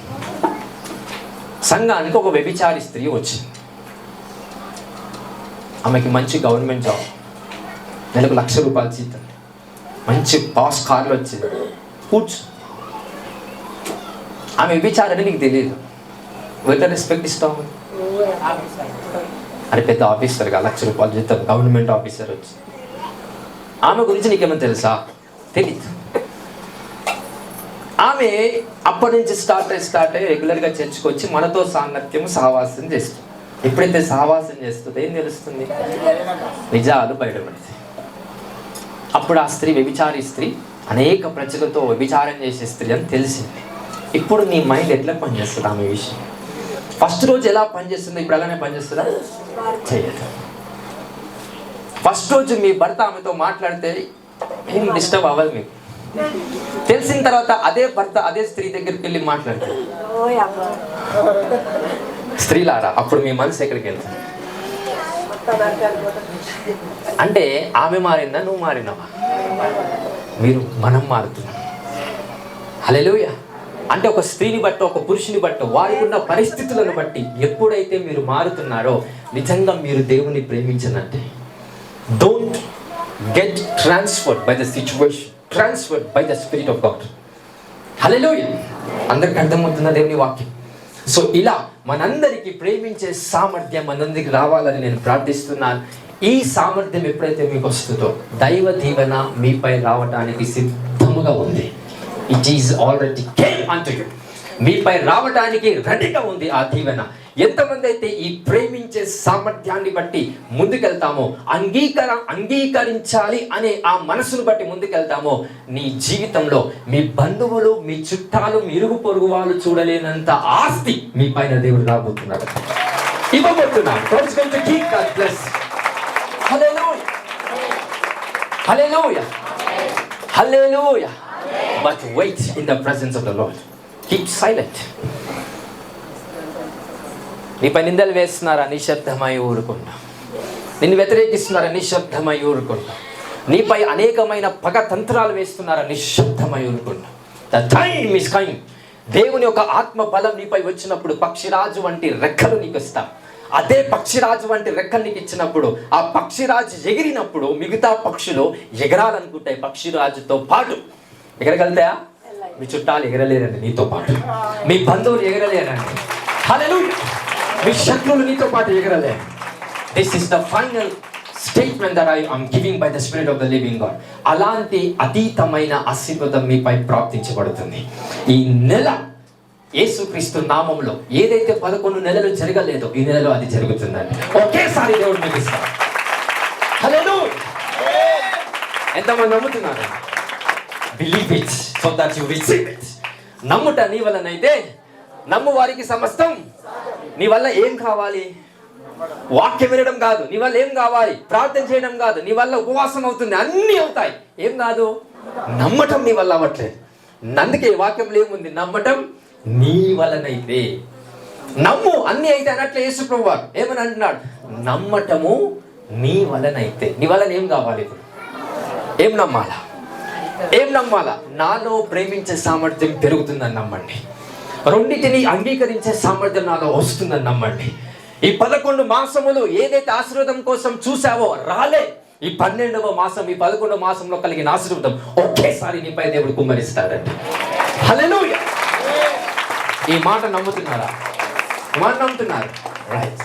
సంఘానికి ఒక వ్యభిచారి స్త్రీ వచ్చింది. ఆమెకి మంచి గవర్నమెంట్ జాబ్, నెలకు ₹1,00,000 జీతం, మంచి పాస్ కార్లు వచ్చింది, కూర్చు. ఆమె వ్యభిచారని నీకు తెలియదు. ఎంత రెస్పెక్ట్ ఇస్తావు? అరే పెద్ద ఆఫీసర్ గా ₹1,00,000 జీతం, గవర్నమెంట్ ఆఫీసర్ వచ్చి ఆమె గురించి నీకేమైనా తెలుసా? తెలీదు. ఆమె అప్పటి నుంచి స్టార్ట్ అయ్యి రెగ్యులర్గా చర్చకు వచ్చి మనతో సాంగత్యం, సహవాసం చేస్తుంది. ఎప్పుడైతే సహవాసం చేస్తుందో ఏం తెలుస్తుంది? నిజాలు బయటపడతాయి. అప్పుడు ఆ స్త్రీ వ్యభిచారి స్త్రీ, అనేక ప్రజలతో వ్యభిచారం చేసే స్త్రీ అని తెలిసింది. ఇప్పుడు నీ మైండ్ ఎట్లా పనిచేస్తుంది? ఆమె విషయం ఫస్ట్ రోజు ఎలా పనిచేస్తుందో ఇప్పుడు అలానే పనిచేస్తుందా? చేయదు. ఫస్ట్ రోజు మీ భర్త ఆమెతో మాట్లాడితే ఏం డిస్టర్బ్ అవ్వదు మీకు. తెలిసిన తర్వాత అదే భర్త అదే స్త్రీ దగ్గరికి వెళ్ళి మాట్లాడతారు. స్త్రీలారా, అప్పుడు మీ మనసు ఎక్కడికి వెళ్తుంది? అంటే ఆమె మారిందా, నువ్వు మారినావా? మనం మారుతున్నాం. హల్లెలూయా. అంటే ఒక స్త్రీని బట్టి, ఒక పురుషుని బట్టి, వారికి ఉన్న పరిస్థితులను బట్టి ఎప్పుడైతే మీరు మారుతున్నారో నిజంగా మీరు దేవుని ప్రేమించనంటే. Don't get transferred by the situation, transferred by the spirit of God. Hallelujah. అందరికి అర్థమవుతున్న దేవుని వాక్యం. సో ఇలా మనందరికీ ప్రేమించే సామర్థ్యం మనందరికి రావాలని నేను ప్రార్థిస్తున్నాను. ఈ సామర్థ్యం ఎప్పుడైతే మీకు వస్తుందో దైవ దీవెన మీపై రావడానికి సిద్ధముగా ఉంది. It is already came unto you. మీపై రావడానికి రెడీగా ఉంది ఆ దీవెన. ఎంతమంది అయితే ఈ ప్రేమించే సామర్థ్యాన్ని బట్టి ముందుకెళ్తామో, అంగీకరించాలి అనే ఆ మనసును బట్టి ముందుకెళ్తామో, నీ జీవితంలో మీ బంధువులు, మీ చుట్టాలు, మీ ఇరుగు పొరుగు వాళ్ళు చూడలేనంత ఆస్తి మీ పైన దేవుడు రాబోతున్నాడు, ఇవ్వబోతున్నాడు. Hallelujah. Hallelujah. But wait in the presence of the Lord. Keep silent. నీపై నిందలు వేస్తున్నారా? నిశ్శబ్దమై ఊరుకుంటా. నిన్ను వ్యతిరేకిస్తున్నారా? నిశ్శబ్దమై ఊరుకుంటా. నీపై అనేకమైన పగ తంత్రాలు వేస్తున్నారా? నిశ్శబ్దమై ఊరుకుంటా. The time is coming. దేవుని యొక్క ఆత్మ బలం నీపై వచ్చినప్పుడు పక్షిరాజు వంటి రెక్కలు నీకు ఇస్తా. అదే పక్షిరాజు వంటి రెక్కలు నీకు ఇచ్చినప్పుడు, ఆ పక్షిరాజు ఎగిరినప్పుడు మిగతా పక్షులు ఎగరాలనుకుంటాయి పక్షిరాజుతో పాటు. ఎగరగలుగుతాయా? మీ చుట్టాలు ఎగరలేరండి నీతో పాటు, మీ బంధువులు ఎగరలేరండి. హల్లెలూయా. మీ శత్రువులు నీతో పాటు ఎగరలేరు. This is the final statement that I am giving by the spirit of the living God. అలాంటి అతీతమైన ఆశీర్వాదం మీపై ప్రాప్తించబడుతుంది. ఈ నెల యేసుక్రీస్తు నామములో ఏదైతే 11 నెలలు జరగలేదో ఈ నెలలో అది జరుగుతుందండి. ఒకేసారి దేవుడు మీకు ఇస్తాడు. హల్లెలూయా. ఎంతమంది నమ్ముతున్నారు? Believe it so that you receive it. నమ్ముట నీ వలనైతే నమ్ము వారికి సమస్తం. నీ వల్ల ఏం కావాలి? వాక్యం వినడం కాదు. నీ వల్ల ఏం కావాలి? ప్రార్థన చేయడం కాదు. నీ వల్ల ఉపవాసం అవుతుంది, అన్నీ అవుతాయి. ఏం కాదు? నమ్మటం నీ వల్ల అవ్వట్లేదు. అందుకే వాక్యంలో ఏముంది? నమ్మటం నీ వలనైతే. నమ్ము అన్ని అయితే అన్నట్లే యేసు ప్రభువు వారు ఏమని అంటున్నాడు? నమ్మటము నీ వలనైతే. నీ వలన ఏం కావాలి? ఇప్పుడు ఏం నమ్మాలా? ఏం నమ్మాలా? నాలో ప్రేమించే సామర్థ్యం పెరుగుతుందని నమ్మండి. రెండింటిని అంగీకరించే సామర్థ్యం నాలో వస్తుందని నమ్మండి. ఈ 11 మాసములు ఏదైతే ఆశీర్వాదం కోసం చూసావో రాలే. ఈ 12వ మాసం, ఈ 11వ మాసంలో కలిగిన ఆశీర్వాదం ఒకేసారి నీపై దేవుడు కుమ్మరిస్తాడండి. హల్లెలూయా. ఈ మాట నమ్ముతున్నారా? ఈ మాట నమ్ముతున్నారు? రైట్.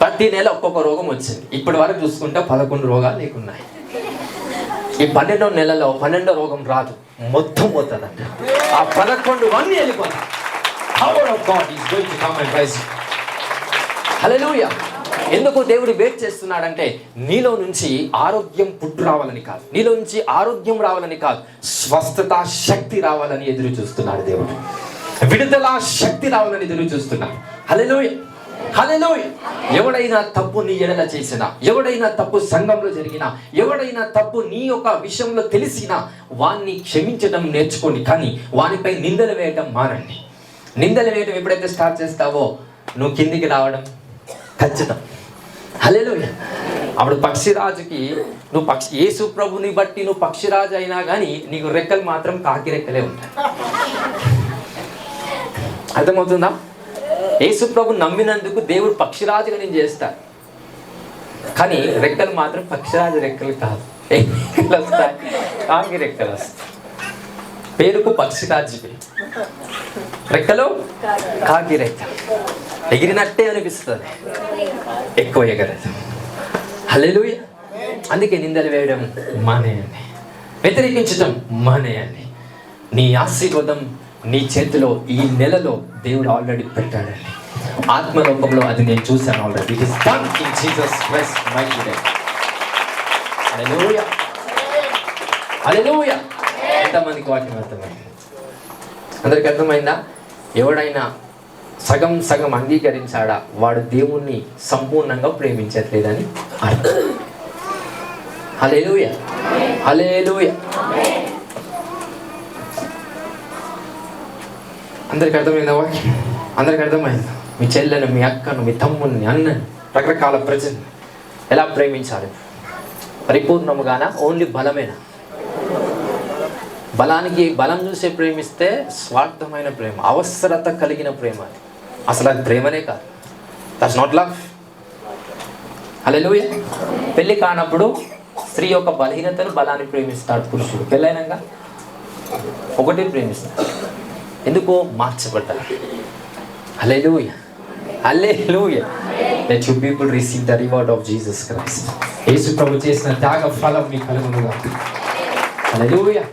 ప్రతి నెల ఒక్కొక్క రోగం వచ్చింది. ఇప్పటి వరకు చూసుకుంటే 11 రోగాలు నీకున్నాయి. ఈ 12వ నెలలో 12వ రోగం రాదు, మొత్తం పోతుందంట. ఆ 11 అన్నీ వెళ్ళిపోతాయి. Power of God is going to come and rise. హల్లెలూయా. ఎందుకు దేవుడు వెయిట్ చేస్తున్నాడంటే నీలో నుంచి ఆరోగ్యం పుట్టు రావాలని కాదు, నీలో నుంచి ఆరోగ్యం రావాలని కాదు, స్వస్థత శక్తి రావాలని ఎదురు చూస్తున్నాడు దేవుడు. విడుదల శక్తి రావాలని ఎదురు చూస్తున్నాడు. హల్లెలూయా. హల్లెలూయా. ఎవడైనా తప్పు నీ ఎడల చేసినా, ఎవడైనా తప్పు సంఘంలో జరిగినా, ఎవడైనా తప్పు నీ యొక్క విషయంలో తెలిసినా వాణ్ణి క్షమించడం నేర్చుకోండి. కానీ వానిపై నిందలు వేయడం మానండి. నిందలు వేయడం ఎప్పుడైతే స్టార్ట్ చేస్తావో నువ్వు కిందికి రావడం ఖచ్చితం. హల్లెలూయా. అప్పుడు పక్షిరాజుకి నువ్వు యేసు ప్రభుని బట్టి నువ్వు పక్షిరాజు అయినా కానీ నీకు రెక్కలు మాత్రం కాకి రెక్కలే ఉంటాయి. అర్థమవుతుందా? యేసు ప్రభు నమ్మినందుకు దేవుడు పక్షిరాజుగా నేను చేస్తాను, కానీ రెక్కలు మాత్రం పక్షిరాజు రెక్కలు కాదు. రెక్కలు వస్తాయి, కాకి రెక్కలు వస్తాయి. పేరుకు పక్షిరాజు, రెక్కలు కాకి రెక్క. ఎగిరినట్టే అనిపిస్తుంది, ఎక్కువ ఎగరదు. హల్లెలూయా. అందుకే నిందలు వేయడం మానేయండి, వ్యతిరేకించడం మానేయండి. నీ ఆశీర్వాదం నీ చేతిలో ఈ నెలలో దేవుడు ఆల్రెడీ పెట్టాడండి. ఆత్మలోకంలో అది నేను చూశాను already. It is done in Jesus Christ mighty name. Hallelujah. Hallelujah. ఎంతమందికి వాక్యం అర్థమైంది? అందరికి అర్థమైందా? ఎవడైనా సగం సగం అంగీకరించాడా వాడు దేవుణ్ణి సంపూర్ణంగా ప్రేమించట్లేదని అర్థం. హల్లెలూయా, హల్లెలూయా. అందరికి అర్థమైందా వాక్యం? అందరికి అర్థమైందా? మీ చెల్లెను, మీ అక్కను, మీ తమ్ముని, అన్నని, రకరకాల ప్రజల్ని ఎలా ప్రేమించాలి? పరిపూర్ణముగానా? ఓన్లీ బలమేనా? బలానికి బలం చూసే ప్రేమిస్తే స్వార్థమైన ప్రేమ, అవసరత కలిగిన ప్రేమ. అది అసలు అది ప్రేమనే కాదు. That's not love. హల్లెలూయా. పెళ్ళి కానప్పుడు స్త్రీ యొక్క బలహీనతను, బలాన్ని ప్రేమిస్తాడు పురుషుడు. పెళ్ళైనాక ఒకటి ప్రేమిస్తాడు. ఎందుకు? మార్చబడ్డారు. హల్లెలూయా, హల్లెలూయా. Let you people receive the reward of Jesus Christ. యేసు ప్రభు చేసిన త్యాగ ఫలం మీ కలుగునుగా. హల్లెలూయా.